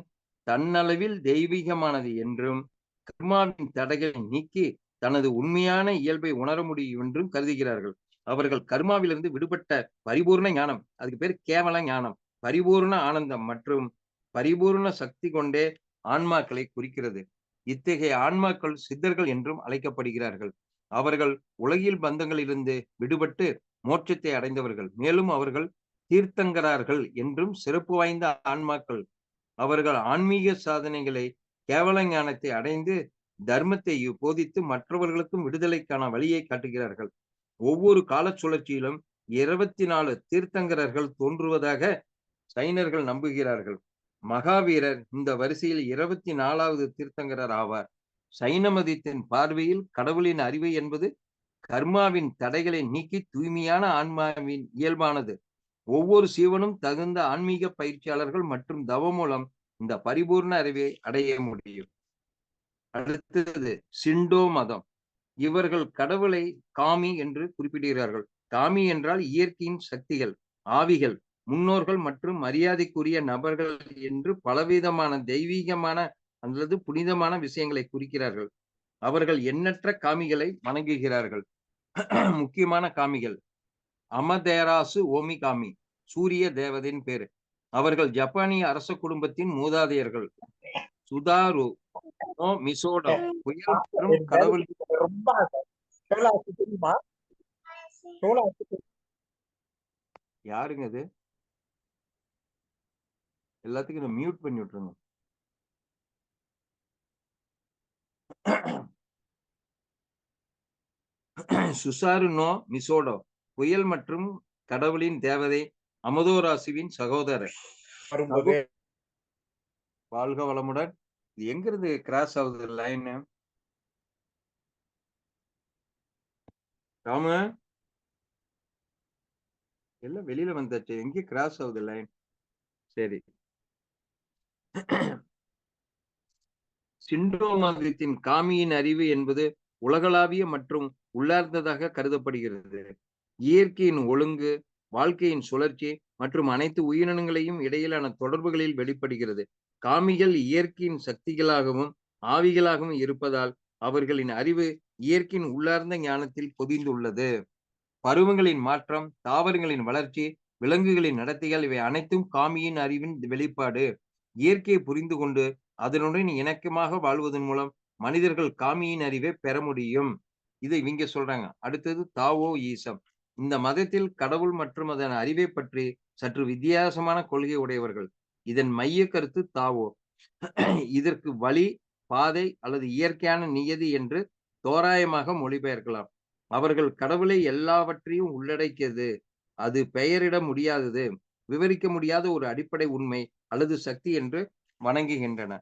தன்னளவில் தெய்வீகமானது என்றும் கர்மாவின் தடைகளை நீக்கி தனது உண்மையான இயல்பை உணர முடியும் என்றும் கருதுகிறார்கள். அவர்கள் கர்மாவிலிருந்து விடுபட்ட பரிபூர்ண ஞானம், அதுக்கு பேர் கேவல ஞானம், பரிபூர்ண ஆனந்தம் மற்றும் பரிபூர்ண சக்தி கொண்டே ஆன்மாக்களை குறிக்கிறது. இத்தகைய ஆன்மாக்கள் சித்தர்கள் என்றும் அழைக்கப்படுகிறார்கள். அவர்கள் உலகில் பந்தங்களிலிருந்து விடுபட்டு மோட்சத்தை அடைந்தவர்கள். மேலும் அவர்கள் தீர்த்தங்கரார்கள் என்றும் சிறப்பு வாய்ந்த ஆன்மாக்கள். அவர்கள் ஆன்மீக சாதனைகளை கேவல ஞானத்தை அடைந்து தர்மத்தை போதித்து மற்றவர்களுக்கும் விடுதலைக்கான வழியை காட்டுகிறார்கள். ஒவ்வொரு கால சுழற்சியிலும் 24 தீர்த்தங்கரர்கள் தோன்றுவதாக சைனர்கள் நம்புகிறார்கள். மகாவீரர் இந்த வரிசையில் 24வது தீர்த்தங்கரர் ஆவார். சைன மதத்தின் பார்வையில் கடவுளின் அறிவு என்பது கர்மாவின் தடைகளை நீக்கி தூய்மையான ஆன்மாவின் இயல்பானது. ஒவ்வொரு சீவனும் தகுந்த ஆன்மீக பயிற்சியாளர்கள் மற்றும் தவம் மூலம் இந்த பரிபூர்ண அறிவை அடைய முடியும். அடுத்தது சிண்டோ மதம். இவர்கள் கடவுளை காமி என்று குறிப்பிடுகிறார்கள். காமி என்றால் இயற்கையின் சக்திகள், ஆவிகள், முன்னோர்கள் மற்றும் மரியாதைக்குரிய நபர்கள் என்று பலவிதமான தெய்வீகமான அல்லது புனிதமான விஷயங்களை குறிக்கிறார்கள். அவர்கள் எண்ணற்ற காமிகளை வணங்குகிறார்கள். முக்கியமான காமிகள் அமதேராசு ஓமி காமி, சூரிய தேவதையின் பேரு. அவர்கள் ஜப்பானிய அரச குடும்பத்தின் மூதாதையர்கள். சுதாரு நோ மிசோடோ புயல் மற்றும் கடவுள். யாருங்க இது? எல்லாத்துக்கும் மியூட் பண்ணி விட்டுருங்க. சுசாரு நோ மிசோடோ புயல் மற்றும் கடவுளின் தேவதை அமதோராசுவின் சகோதரர். வாழ்க வளமுடன். இது எங்கிருந்து கிராஸ் ஆகுது லைன்? ராம எல்லாம் வெளியில வந்தாச்சு, எங்க கிராஸ் ஆகுது லைன்? சரி. சிண்டோ மதத்தின் காமியின் அறிவு என்பது உலகளாவிய மற்றும் உள்ளார்ந்ததாக கருதப்படுகிறது. இயற்கையின் ஒழுங்கு, வாழ்க்கையின் சுழற்சி மற்றும் அனைத்து உயிரினங்களையும் இடையிலான தொடர்புகளில் வெளிப்படுகிறது. காமிகள் இயற்கையின் சக்திகளாகவும் ஆவிகளாகவும் இருப்பதால் அவர்களின் அறிவு இயற்கையின் உள்ளார்ந்த ஞானத்தில் பொதிந்துள்ளது. பருவங்களின் மாற்றம், தாவரங்களின் வளர்ச்சி, விலங்குகளின் நடத்தைகள் இவை அனைத்தும் காமியின் அறிவின் வெளிப்பாடு. இயற்கையை புரிந்து கொண்டு அதனுடன் இணக்கமாக வாழ்வதன் மூலம் மனிதர்கள் காமியின் அறிவை பெற முடியும். இதை இவங்க சொல்றாங்க. அடுத்தது தாவோ ஈசம். இந்த மதத்தில் கடவுள் மற்றும் அதன் அறிவை பற்றி சற்று வித்தியாசமான கொள்கை உடையவர்கள். இதன் மைய கருத்து தாவோ. இதற்கு வழி, பாதை அல்லது இயற்கையான நியதி என்று தோராயமாக மொழிபெயர்க்கலாம். அவர்கள் கடவுளை எல்லாவற்றையும் உள்ளடக்கியது, அது பெயரிட முடியாதது, விவரிக்க முடியாத ஒரு அடிப்படை உண்மை அல்லது சக்தி என்று வணங்குகின்றன.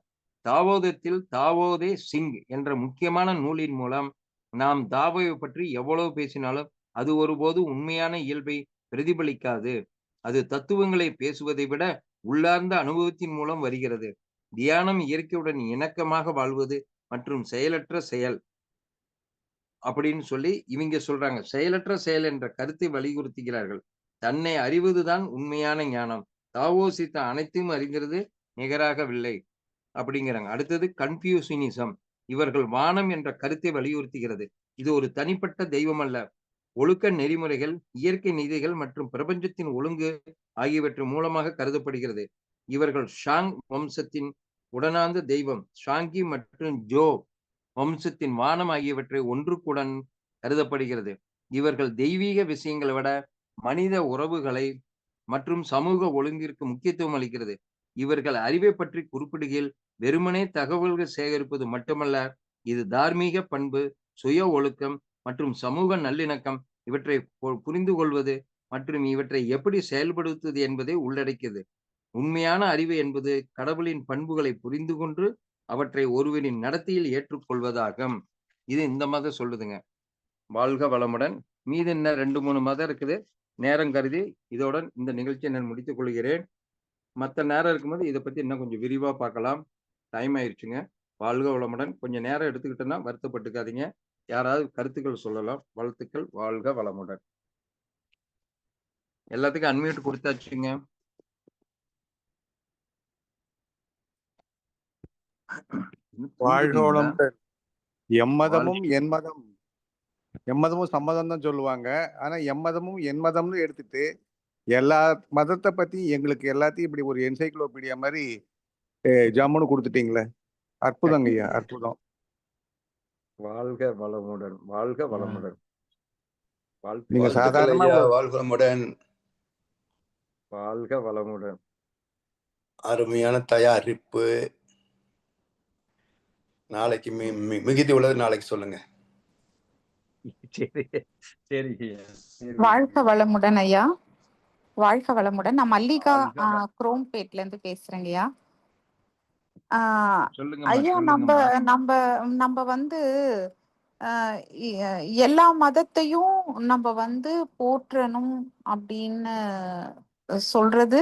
தாவோதத்தில் தாவோதே சிங் என்ற முக்கியமான நூலின் மூலம் நாம் தாவோவை பற்றி எவ்வளவு பேசினாலும் அது ஒருபோது உண்மையான இயல்பை பிரதிபலிக்காது. அது தத்துவங்களை பேசுவதை விட உள்ளார்ந்த அனுபவத்தின் மூலம் வருகிறது. தியானம் இயற்கையுடன் இணக்கமாக வாழ்வது மற்றும் செயலற்ற செயல் அப்படின்னு சொல்லி இவங்க சொல்றாங்க. செயலற்ற செயல் என்ற கருத்தை வலியுறுத்துகிறார்கள். தன்னை அறிவதுதான் உண்மையான ஞானம். தாவோ சித்த அனைத்தையும் அறிகிறது நிகராகவில்லை அப்படிங்கிறாங்க. அடுத்தது கன்ஃபியூஷனிசம். இவர்கள் வானம் என்ற கருத்தை வலியுறுத்துகிறது. இது ஒரு தனிப்பட்ட தெய்வம் அல்ல. ஒழுக்க நெறிமுறைகள், இயற்கை நீதிகள் மற்றும் பிரபஞ்சத்தின் ஒழுங்கு ஆகியவற்றின் மூலமாக கருதப்படுகிறது. இவர்கள் ஷாங் வம்சத்தின் உடனார்ந்த தெய்வம் ஷாங்கி மற்றும் ஜோ வம்சத்தின் வானம் ஆகியவற்றை ஒன்றுக்குடன் கருதப்படுகிறது. இவர்கள் தெய்வீக விஷயங்களை விட மனித உறவுகளை மற்றும் சமூக ஒழுங்கிற்கு முக்கியத்துவம் அளிக்கிறது. இவர்கள் அறிவை பற்றி குறிப்பிடுகையில் வெறுமனே தகவல்கள் சேகரிப்பது மட்டுமல்ல, இது தார்மீக பண்பு, சுய ஒழுக்கம் மற்றும் சமூக நல்லிணக்கம் இவற்றை புரிந்து கொள்வது மற்றும் இவற்றை எப்படி செயல்படுத்துவது என்பதை உள்ளடக்கியது. உண்மையான அறிவு என்பது கடவுளின் பண்புகளை புரிந்து கொண்டு அவற்றை ஒருவரின் நடத்தையில் ஏற்றுக்கொள்வதாகும். இது இந்த மதம் சொல்லுதுங்க. வாழ்க வளமுடன். மீது என்ன 2-3 மதம் இருக்குது. நேரம் கருதி இதோட இந்த நிகழ்ச்சியை நான் முடித்துக் கொள்கிறேன். மற்ற நேரம் இருக்கும்போது இதை பத்தி இன்னும் கொஞ்சம் விரிவா பார்க்கலாம். டைம் ஆயிடுச்சுங்க. வாழ்க வளமுடன். கொஞ்சம் நேரம் எடுத்துக்கிட்டோன்னா வருத்தப்பட்டுக்காதீங்க. யாராவது கருத்துக்கள் சொல்லலாம். வாழ்த்துக்கள். வாழ்க வளமுடன். எல்லாத்துக்கும் அன்மியூட் கொடுத்தாச்சுங்க. வாழ்க புரிஞ்சுதுங்களா? வளமுடன். எம்மதமும் என் மதம், எம்மதமும் சம்மதம் தான் சொல்லுவாங்க. ஆனா எம்மதமும் என் மதம்னு எடுத்துட்டு எல்லா மதத்தை பத்தி எங்களுக்கு எல்லாத்தையும் இப்படி ஒரு என்சைக்ளோபீடியா மாதிரி ஜம்முன்னு கொடுத்துட்டீங்களே. அற்புதங்க ஐயா, அற்புதம். வாழ்க வளமுடன். வாழ்க வளமுடன். நீங்க வாழ்த்துக்கள் சாதாரணமா ஐயா, வாழ்வளமுடன். வாழ்க வளமுடன். அருமையான தயாரிப்பு. நாளைக்கு மிகுதி உள்ளது நாளைக்கு சொல்லுங்க. சரி சரி. வாழ்க வளமுடன் ஐயா. வாழ்க வளமுடன். நான் மல்லிகா குரோம்பேட்ல இருந்து பேசுறேங்க ஐயா. சொல்லுங்கம்மா, ஐயா, நம்ம சொல்லுங்கம்மா. நம்ம நம்ம வந்து எல்லா மதத்தையும் நம்ம வந்து போற்றணும் அப்படின்னு சொல்றது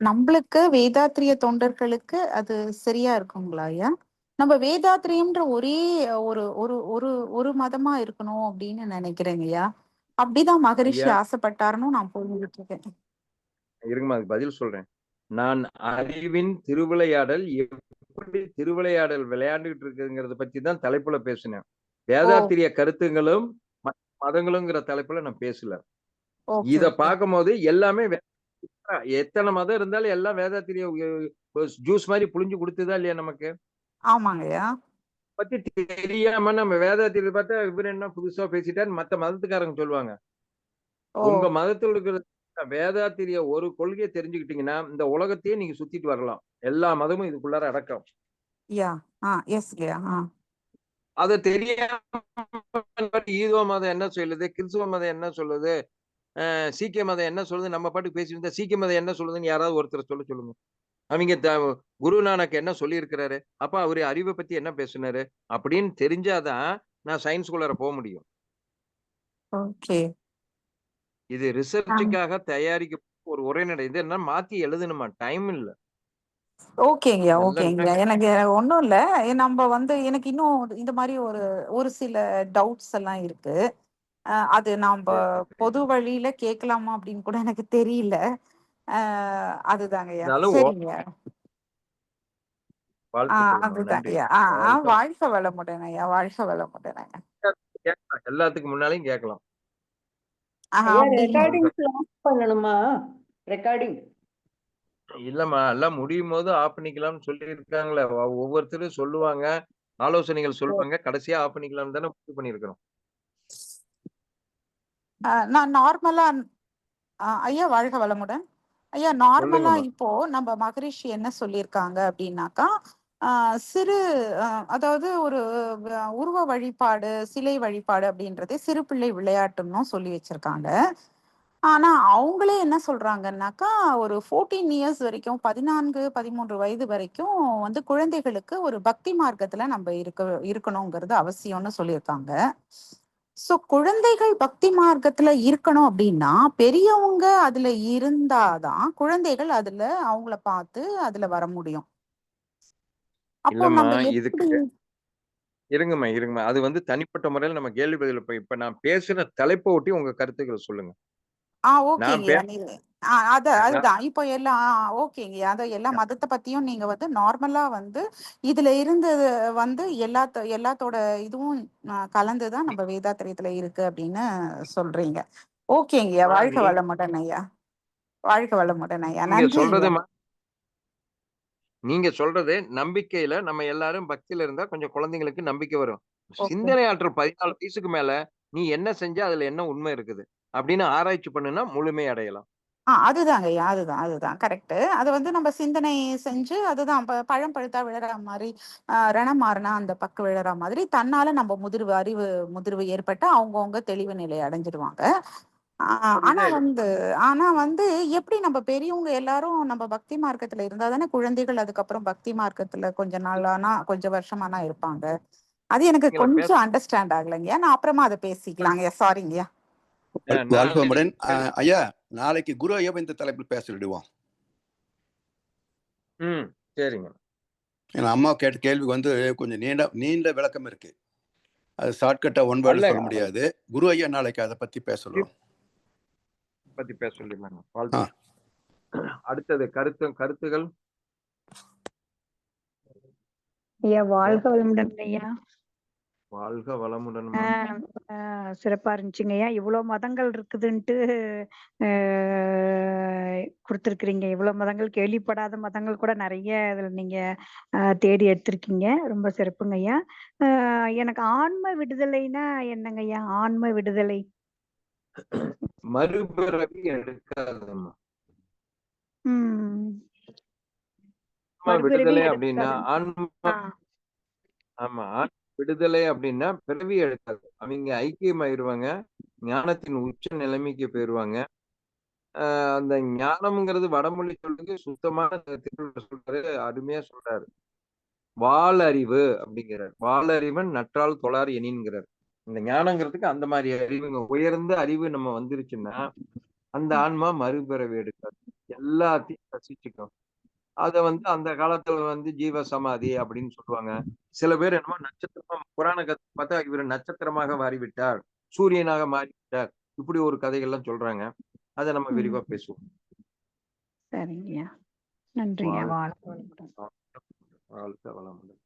நம்மளுக்கு வேதாத்திரிய தொண்டர்களுக்கு அது சரியா இருக்குங்களா ஐயா? நம்ம வேதாத்திரியம்ன்ற ஒரே ஒரு ஒரு ஒரு ஒரு மதமா இருக்கணும் அப்படின்னு நினைக்கிறேங்க ஐயா. அப்படிதான் மகரிஷி ஐயா, ஆசைப்பட்டாருன்னு நான் புரிஞ்சுட்டு இருக்கேன். இருங்கம்மா, அதுக்கு பதில் சொல்றேன். நான் அறிவின் திருவிளையாடல் எப்படி திருவிளையாடல் விளையாண்டுகிட்டு இருக்குங்கிறத பத்தி தான் தலைப்புல பேசினேன். வேதாத்திரிய கருத்துங்களும் மதங்களுங்கிற தலைப்புல நான் பேசல. இத பார்க்கும்போது எல்லாமே எத்தனை மதம் இருந்தாலும் எல்லாம் வேதாத்திரிய ஜூஸ் மாதிரி புளிஞ்சு கொடுத்துதா இல்லையா நமக்கு? ஆமாங்கய்யா. பத்தி தெரியாம நம்ம வேதாத்திரிய பார்த்தா இவர் என்ன புதுசா பேசிட்டாரு மத்த மதத்துக்காரங்க சொல்லுவாங்க. உங்க மதத்துல இருக்கிற வேதாத்திரிய ஒரு கொள்கையை தெரிஞ்சுக்கிட்டீங்கன்னா இந்த உலகத்தையே நீங்க சுத்திட்டு வரலாம். எல்லா மதமும் இதுக்குள்ளார அடக்கம். அத தெரியாம ஈதோ மதம் என்ன சொல்லுது, கிறிஸ்துவ மதம் என்ன சொல்லுது, சீக்கிய மதம் என்ன சொல்லுது, நம்ம பாட்டுக்கு பேசிட்டு இருந்தா சீக்கிய மதம் என்ன சொல்லுதுன்னு யாராவது ஒருத்தர் சொல்லுங்க. அவங்க குருநானக் என்ன சொல்லி இருக்கிறாரு, அப்ப அவரு அறிவை பத்தி என்ன பேசினாரு அப்படின்னு தெரிஞ்சாதான் நான் சயின்ஸ்குள்ளார போக முடியும். இது ரிசர்ச்சுக்காக தயாரிக்க ஒரு உரைநடை. இது என்ன மாத்தி எழுதணுமா? டைம் இல்ல. ஓகேங்கய்யா, ஓகேங்கய்யா. எனக்கு ஒன்றும் இல்லை. நம்ம வந்து எனக்கு இன்னும் இந்த மாதிரி ஒரு சில டவுட்ஸ் எல்லாம் இருக்கு. அது நாம பொது வழியில கேட்கலாமா அப்படின்னு கூட எனக்கு தெரியல. அதுதாங்கய்யா. சரிங்க. அதுதாங்கய்யா. வாழ்க வளமுடன் ஐயா. வாழ்க வளமுடன் ஐயா. எல்லாத்துக்கும் முன்னாலையும் கேட்கலாம். பண்ணணுமா ரெக்கார்டிங்? இல்லம்மா, எல்லாம் முடியும் போது ஆஃப் பண்ணிக்கலாம்னு சொல்லி இருக்காங்களே. ஒவ்வொருத்தரும் சொல்லுவாங்க, ஆலோசனைகள் சொல்லுவாங்க, கடைசியா ஆஃப் பண்ணிக்கலாம்னு தானே முடிவு பண்ணிருக்கிறோம். நான் நார்மலா ஐயா வாழ்க வளமுடன் ஐயா. நார்மலா இப்போ நம்ம மகரிஷி என்ன சொல்லியிருக்காங்க அப்படின்னாக்கா, சிறு அதாவது ஒரு உருவ வழிபாடு, சிலை வழிபாடு அப்படின்றதே சிறு பிள்ளை விளையாட்டுன்னு சொல்லி வச்சிருக்காங்க. ஆனா அவங்களே என்ன சொல்றாங்கன்னாக்கா, ஒரு 14 இயர்ஸ் வரைக்கும் 14, 13 வயது வரைக்கும் வந்து குழந்தைகளுக்கு ஒரு பக்தி மார்க்கத்துல நம்ம இருக்கணுங்கிறது அவசியம்னு சொல்லியிருக்காங்க. ஸோ குழந்தைகள் பக்தி மார்க்கத்துல இருக்கணும் அப்படின்னா, பெரியவங்க அதுல இருந்தாதான் குழந்தைகள் அதுல அவங்கள பார்த்து அதுல வர முடியும். அப்போ இல்லம்மா, நம்ம இதுக்கு எப்படி? இருங்கம்மா. அது வந்து தனிப்பட்ட முறையில நம்ம கேள்வி பதில் இப்ப நான் பேசுற தலைப்ப ஒட்டி உங்க கருத்துக்கள சொல்லுங்க. நான் பே ஓகேங்கய்யா. நீங்க நான் அதுதான். இப்போ எல்லாம் ஓகேங்கய்யா. எல்லா மதத்த பத்தியும் நீங்க வந்து நார்மலா வந்து இதுல இருந்தது வந்து எல்லாத்தோட இதுவும் கலந்து தான் நம்ம வேதாத்திரியத்துல இருக்கு அப்படின்னு சொல்றீங்க. ஓகேங்கய்யா. அம்மா, வாழ்க வளமுடன் ஐயா. வாழ்க வளமுடன் ஐயா. நீங்க நன்றி சொல்றது ஐயா. நீங்க சொல்றது நம்பிக்கையில நம்ம எல்லாரும் பக்தியில இருந்தா கொஞ்சம் குழந்தைங்களுக்கு நம்பிக்கை வரும். ஓகே. சிந்தனை ஆற்றல் 14 வயசுக்கு மேல நீ என்ன செஞ்சா அதுல என்ன உண்மை இருக்குது அப்படின்னு ஆராய்ச்சி பண்ணுனா முழுமை அடையலாம். அதுதாங்க ஐயா. அதுதான் கரெக்ட். அது வந்து நம்ம சிந்தனை செஞ்சு அதுதான் பழம் பழுத்தா விழற மாதிரி, ரணம் மாறினா அந்த பக்கு விழற மாதிரி தன்னால நம்ம அறிவு ஏற்பட்டா அவங்கவங்க தெளிவு நிலை அடைஞ்சிடுவாங்க. ஆனா அதுதான் வந்து எப்படி நம்ம பெரியவங்க எல்லாரும் நம்ம பக்தி மார்க்கத்துல இருந்தா தானே குழந்தைகள் அதுக்கப்புறம் பக்தி மார்க்கத்துல கொஞ்ச நாளானா கொஞ்சம் வருஷமானா இருப்பாங்க. அது எனக்கு நீங்கள பேச கொஞ்சம் அண்டர்ஸ்டாண்ட் ஆகலைங்கய்யா. நான் அப்புறமா அதை பேசிக்கலாங்கய்யா. சாரிங்கய்யா. வாழ்க நான் வளமுடன். ஐயா, நாளைக்கு குரு ஐயா இந்த தலைப்பில் பேசிடுவோம். சரிங்க. ஏன்னா அம்மா கேட்ட கேள்விக்கு வந்து கொஞ்சம் நீண்ட விளக்கம் இருக்கு. அது ஷார்ட்கட்டா ஒன் வேர்டு அல்ல சொல்ல முடியாது. குரு ஐயா நாளைக்கு அதை பத்தி பேசலாம். பத்தி பேச சொல்லிடலாங்க. ஆ, வாழ்த்து. அடுத்தது கருத்துகள். ஐயா வாழ்க வளமுடன் ஐயா. வாழ்க வளமுடன். சிறப்பா இருந்துச்சுங்க ஐயா. இவ்வளவு மதங்கள் இருக்குதுன்ட்டு கொடுத்துருக்குறீங்க. இவ்வளவு மதங்கள், கேள்விப்படாத மதங்கள் கூட நிறைய இதுல நீங்க தேடி எடுத்திருக்கீங்க. ரொம்ப சிறப்புங்க ஐயா. எனக்கு ஆன்ம விடுதலைன்னா என்னங்க ஐயா? ஆன்ம விடுதலை மறுபிறவி எடுக்காதம்மா. ம் ஆன்ம மறுபிறவி விடுதலை அப்படின்னா எடுக்காது. ஆமா, ஆன்ம விடுதலை அப்படின்னா பிறவி எடுக்காது. அவங்க ஐக்கியமாயிருவாங்க. ஞானத்தின் உச்ச நிலைமைக்கு போயிருவாங்க. அந்த ஞானம்ங்கிறது வடமொழி சொல்லுக்கு சுத்தமான திருவள்ளுவர் சொல்றாரு, அருமையா சொல்றாரு. வாளறிவு அப்படிங்கிறார். வாளறிவன் நற்றால் தொழார் எனின்கிறார். இந்த ஞானங்கிறதுக்கு அந்த மாதிரி அறிவுங்க, உயர்ந்த அறிவு நம்ம வந்துருச்சுன்னா அந்த ஆன்மா மறுபிறவி எடுக்காது. எல்லாத்தையும் ரசிச்சுக்கும். அத வந்து அந்த காலத்துல வந்து ஜீவ சமாதி அப்படின்னு சொல்லுவாங்க. சில பேர் என்னமோ நட்சத்திரமா புராண கதை பார்த்தா இவர் நட்சத்திரமாக மாறிவிட்டார், சூரியனாக மாறிவிட்டார், இப்படி ஒரு கதைகள்லாம் சொல்றாங்க. அதை நம்ம விரிவா பேசுவோம். சரிங்கய்யா. நன்றிங்க. வாழ்க வளமுடன். வாழ்க வளமுடன்.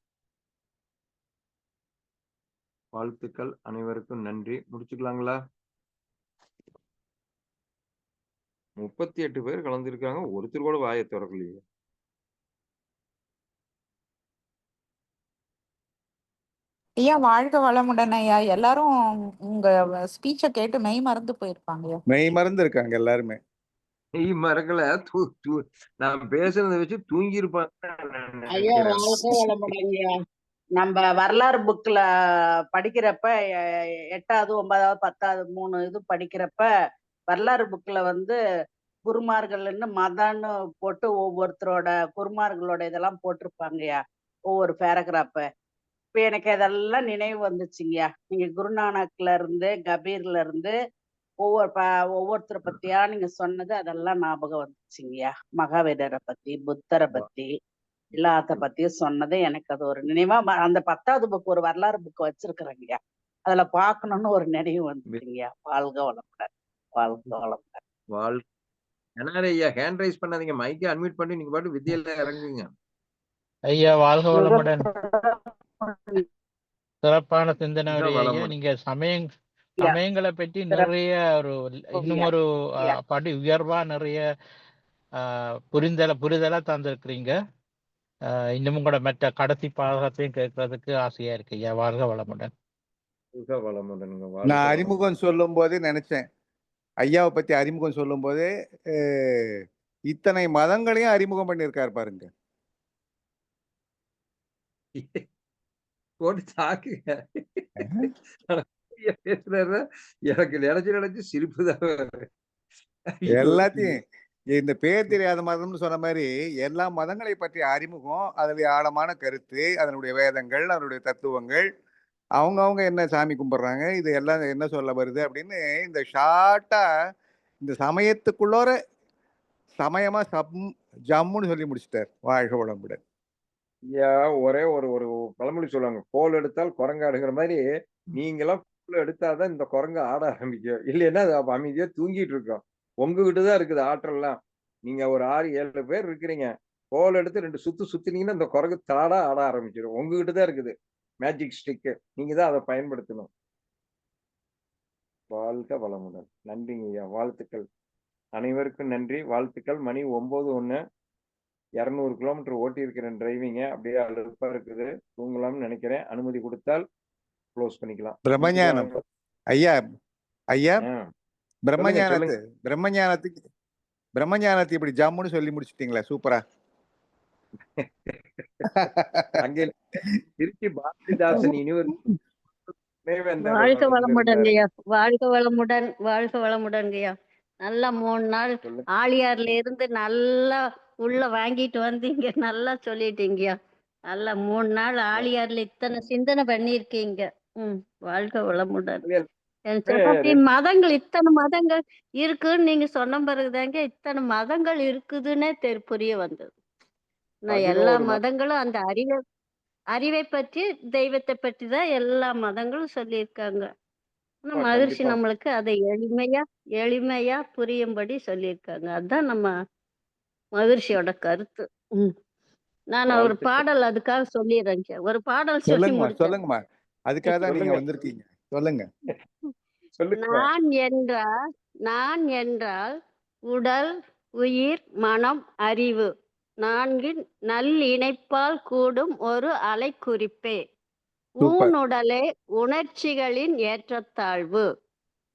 வாழ்த்துக்கள் அனைவருக்கும் நன்றி. முடிச்சுக்கலாங்களா? 38 பேர் கலந்துருக்காங்க. ஒருத்தர் கூட வாயை திறக்கலையே. ஐயா வாழ்க வளமுடன் ஐயா. எல்லாரும் உங்க ஸ்பீச்ச கேட்டு மெய் மறந்து போயிருப்பாங்க. மெய் மறந்து இருக்காங்க எல்லாருமே. மரங்கள நான் பேசுறதை வச்சு தூங்கி இருப்பாங்க. ஐயா வாழ்க வளமுடன்யா. நம்ம வரலாறு புக்ல படிக்கிறப்ப 8வது 9வது 10வது 3 இது படிக்கிறப்ப வரலாறு புக்ல வந்து குருமார்கள்னு மதம்னு போட்டு ஒவ்வொருத்தரோட குருமார்களோட இதெல்லாம் போட்டிருப்பாங்கய்யா, ஒவ்வொரு பேராகிராஃப. இப்ப எனக்கு அதெல்லாம் நினைவு வந்துச்சுங்கய்யா. நீங்க குருநானக்ல இருந்து கபீர்ல இருந்து ஒவ்வொருத்தரை பத்தியா நீங்க சொன்னது அதெல்லாம் ஞாபகம் வந்துச்சுங்கய்யா. மகாவீரரை பத்தி, புத்தரை பத்தி, எல்லாத்த பத்தியும் சொன்னது எனக்கு அது ஒரு நினைவா அந்த 10வது புக் ஒரு வரலாறு புக் வச்சிருக்கிறேங்கய்யா. அதுல பாக்கணும்னு ஒரு நினைவு வந்துச்சுங்கய்யா. வாழ்க வளமுடன். வாழ்க வளமுடன். ஐயா ஹேண்ட் ரைஸ் பண்ணாதீங்க. மைக்கை அன்மியூட் பண்ணி நீங்க பாட்டு வித்தியில இறங்குங்க. ஐயா வாழ்க வளமுடன். சிறப்பான சிந்தனை ஐயா. நீங்க சமயங்களை பற்றி நிறைய இன்னும் ஒரு படி உயர்வா நிறைய புரிதலா தந்திருக்கிறீங்க. இன்னமும் கூட மற்ற கடைசி பாகத்தையும் கேட்கறதுக்கு ஆசையா இருக்கு ஐயா. வாழ்க வளமுடன். நான் அறிமுகம் சொல்லும் போதே நினைச்சேன், ஐயாவை பத்தி அறிமுகம் சொல்லும் போதே இத்தனை மதங்களையும் அறிமுகம் பண்ணியிருக்காரு பாருங்க. போட்டு தாக்குங்க. பேசுறாரு எனக்கு நினைச்சு சிரிப்பு தான். ஐயோ! எல்லாத்தையும் இந்த பேர் தெரியாத மதம்னு சொன்ன மாதிரி எல்லா மதங்களை பற்றிய அறிமுகம், அதனுடைய ஆழமான கருத்து, அதனுடைய வேதங்கள், அதனுடைய தத்துவங்கள், அவங்க என்ன சாமி கும்பிடுறாங்க, இது எல்லாம் என்ன சொல்ல வருது அப்படின்னு இந்த ஷார்ட்டா இந்த சமயத்துக்குள்ளோர சமயமா ஜம்முன்னு சொல்லி முடிச்சிட்டார். வாழ்க வளமுடன். ஐயா, ஒரே ஒரு ஒரு பழமொழி சொல்லுவாங்க. கோல் எடுத்தால் குரங்கு ஆடுகிற மாதிரி, நீங்கலாம் கோல் எடுத்தாதான் இந்த குரங்கு ஆட ஆரம்பிக்கும். இல்லைன்னா அது அப்ப அமைதியா தூங்கிட்டு இருக்கும். உங்ககிட்ட தான் இருக்குது ஆற்றல்லாம். நீங்க ஒரு 6, 7 பேர் இருக்கிறீங்க. கோல் எடுத்து 2 சுத்து சுத்துனீங்கன்னா, இந்த குரங்கு தானா ஆட ஆரம்பிச்சிடும். உங்ககிட்ட தான் இருக்குது மேஜிக் ஸ்டிக்கு. நீங்க தான் அத பயன்படுத்தணும். வாழ்க வளமுடன். நன்றிங்க ஐயா. வாழ்த்துக்கள். அனைவருக்கும் நன்றி. வாழ்த்துக்கள். மணி 9:01. 200 கிலோமீட்டர் ஓட்டியிருக்கிறேன் டிரைவிங்க. அப்படியே அலுப்பா இருக்குது. தூங்கலாம்னு நினைக்கிறேன். அனுமதி கொடுத்தால் க்ளோஸ் பண்ணிக்கலாம். பிரம்மஞானம் ஐயா ஐயா ஆ, பிரம்மஞானத்து பிரம்மஞானத்துக்கு பிரம்மஞானத்தை இப்படி ஜம்முன்னு சொல்லி முடிச்சிட்டீங்களா? சூப்பரா. அங்கே திருச்சி பாரதிதாசன் யூனிவர்சிட்டி வாழ்க வளமுடன் ஐயா, வாழ்க வளமுடன், வாழ்க வளமுடன் ஐயா. நல்லா 3 நாள் ஆழியார்ல இருந்து நல்லா உள்ள வாங்கிட்டு வந்தீங்க, நல்லா சொல்லிட்டீங்கய்யா. நல்லா 3 நாள் ஆழியார்ல இத்தனை சிந்தனை பண்ணிருக்கீங்க. வாழ்க வளமுடன். மதங்கள் இத்தனை மதங்கள் இருக்குன்னு நீங்க சொன்ன பிறகுதாங்க இத்தனை மதங்கள் இருக்குதுன்னே புரிய வந்தது. நான் எல்லா மதங்களும் அந்த அறிவை பற்றி தெய்வத்தை பற்றி தான் எல்லா மதங்களும் சொல்லியிருக்காங்க. ஆனா மகிழ்ச்சி நம்மளுக்கு அதை எளிமையா புரியும்படி சொல்லியிருக்காங்க. அதுதான் நம்ம மகிழ்ச்சியோட கருத்து. நான் ஒரு பாடல் அதுக்காக சொல்லிடுறேங்க. ஒரு பாடல் சொல்லி சொல்லுங்கம்மா. அதுக்காக தான் நீங்க வந்திருக்கீங்க. சொல்லுங்க. நான் என்றால் உடல், உயிர், மனம், அறிவு 4 நல்லிணைப்பால் கூடும் ஒரு அலைக்குறிப்பே. ஊனுடலே உணர்ச்சிகளின் ஏற்றத்தாழ்வு.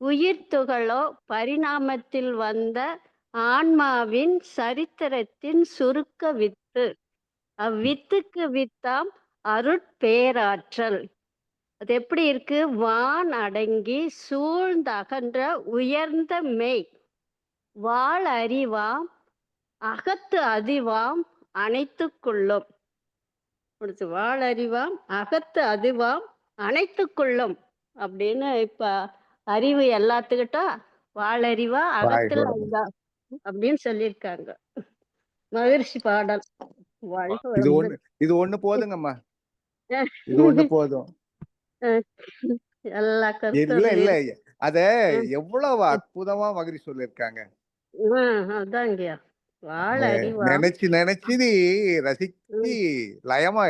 உயிர் துகளோ பரிணாமத்தில் வந்த ஆன்மாவின் சரித்திரத்தின் சுருக்க வித்து. அவ்வித்துக்கு வித்தாம் அருட்பேராற்றல். அது எப்படி இருக்கு? வான் அடங்கி சூழ்ந்த அகன்ற உயர்ந்த மெய். வாழ் அறிவாம் அகத்து அதிவாம் அனைத்துக்குள்ளும். வாழ் அறிவாம் அகத்து அதிவாம் அனைத்துக்குள்ளும் அப்படின்னு இப்ப அறிவு எல்லாத்துக்கிட்ட வாழறிவா அகத்துல அதுதான் அப்படின்னு சொல்லியிருக்காங்க. மகிழ்ச்சி பாடல். இது ஒண்ணு போதுங்கம்மா. இது ஒண்ணு போதும். எல்லா இல்ல அத எவ்வளவு அற்புதமா மகிழ்ச்சி சொல்லிருக்காங்க. அதாங்கய்யா. வாழ அறிவா நினைச்சு ரசிச்சு லயமா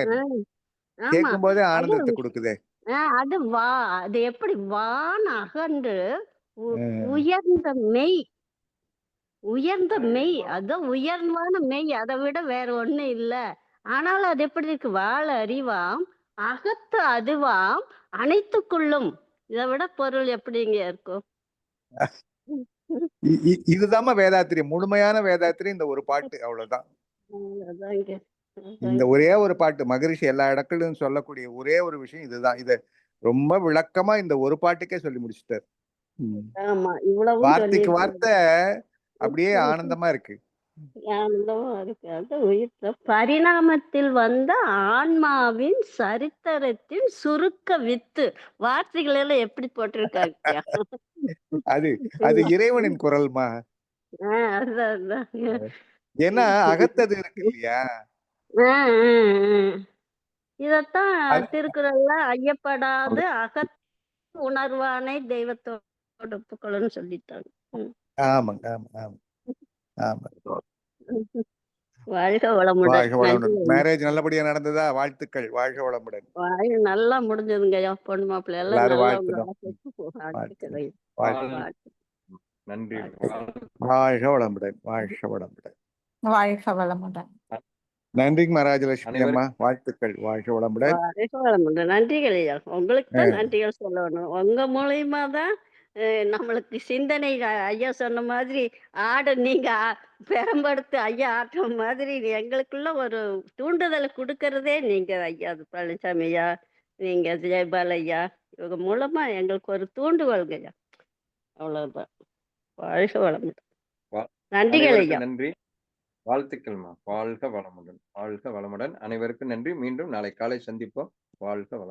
கேட்கும் போதே ஆனந்தத்தை கொடுக்குதே. அது எப்படி வான் அகன்று உயர்ந்த மெய் அதான் உயர்வான மெய். அதை விட வேற ஒண்ணு இல்ல. ஆனாலும் அது எப்படி இருக்கு? வாழ அறிவாம் அகத்து அதுவாம் அனைத்துக்குள்ளும். இதை விட பொருள் எப்படிங்க இருக்கும்? இதுதாம்மா வேதாத்திரி. முழுமையான வேதாத்திரி இந்த ஒரு பாட்டு. அவ்வளவுதான். இந்த ஒரே ஒரு பாட்டு மகரிஷி எல்லா இடங்களிலும் சொல்லக்கூடிய ஒரே ஒரு விஷயம் இதுதான். இத ரொம்ப விளக்கமா இந்த ஒரு பாட்டுக்கே சொல்லி முடிச்சிட்டாரு. வார்த்தைக்கு வார்த்தை அப்படியே ஆனந்தமா இருக்கு. அது உயிர் பரிணாமத்தில் வந்த ஆன்மாவின் சரித்திரத்தின் சுருக்க வித்து. வார்த்தைகள் எல்லாம் எப்படி போட்டிருக்காங்க? அது இறைவனின் குரல்மா. ஏன்னா அகத்தது இருக்கு இல்லையா? இதத்தான் திருக்குறள்ல ஐயப்படாது அகத் உணர்வானை தெய்வத்தோடு ஒப்புக்கொள்ளுன்னு சொல்லிட்டாங்க. ஆமாங்க. ஆமா. வாழ்க வளமுடன். மேரேஜ் நல்லபடியா நடந்ததா? வாழ்த்துக்கள். வாழ்க வளமுடன். நல்லா முடிஞ்சதுங்க. பொண்ணு மாப்பிள்ளை எல்லாம் நன்றி. வாழ்க வளமுடன். வாழ்க வளமுடன். வாழ்க வளமுடன். நன்றிங்க மகாராஜலட்சுமி அம்மா. வாழ்த்துக்கள். வாழ்க வளமுடன். வாழ்க வளமுடன். நன்றிகள் ஐயா. உங்களுக்கு தான் நன்றிகள் சொல்லணும். உங்க மூலியமா தான் நம்மளுக்கு சிந்தனை ஐயா சொன்ன மாதிரி நீங்க பெரம்படுத்து ஐயா ஆற்ற மாதிரி எங்களுக்குள்ள ஒரு தூண்டுதலை கொடுக்கறதே நீங்க ஐயா பழனிசாமி ஐயா, நீங்க ஜெயபால் ஐயா, இவங்க மூலமா எங்களுக்கு ஒரு தூண்டுகோள்ங்க ஐயா. அவ்வளவுதான். வாழ்க வளமுடன். நன்றிகள் ஐயா. அனைவருக்கும் நன்றி. வாழ்த்துக்கள்மா. வாழ்க வளமுடன். வாழ்க வளமுடன். அனைவருக்கும் நன்றி. மீண்டும் நாளை காலை சந்திப்போம். வாழ்க வளமுடன்.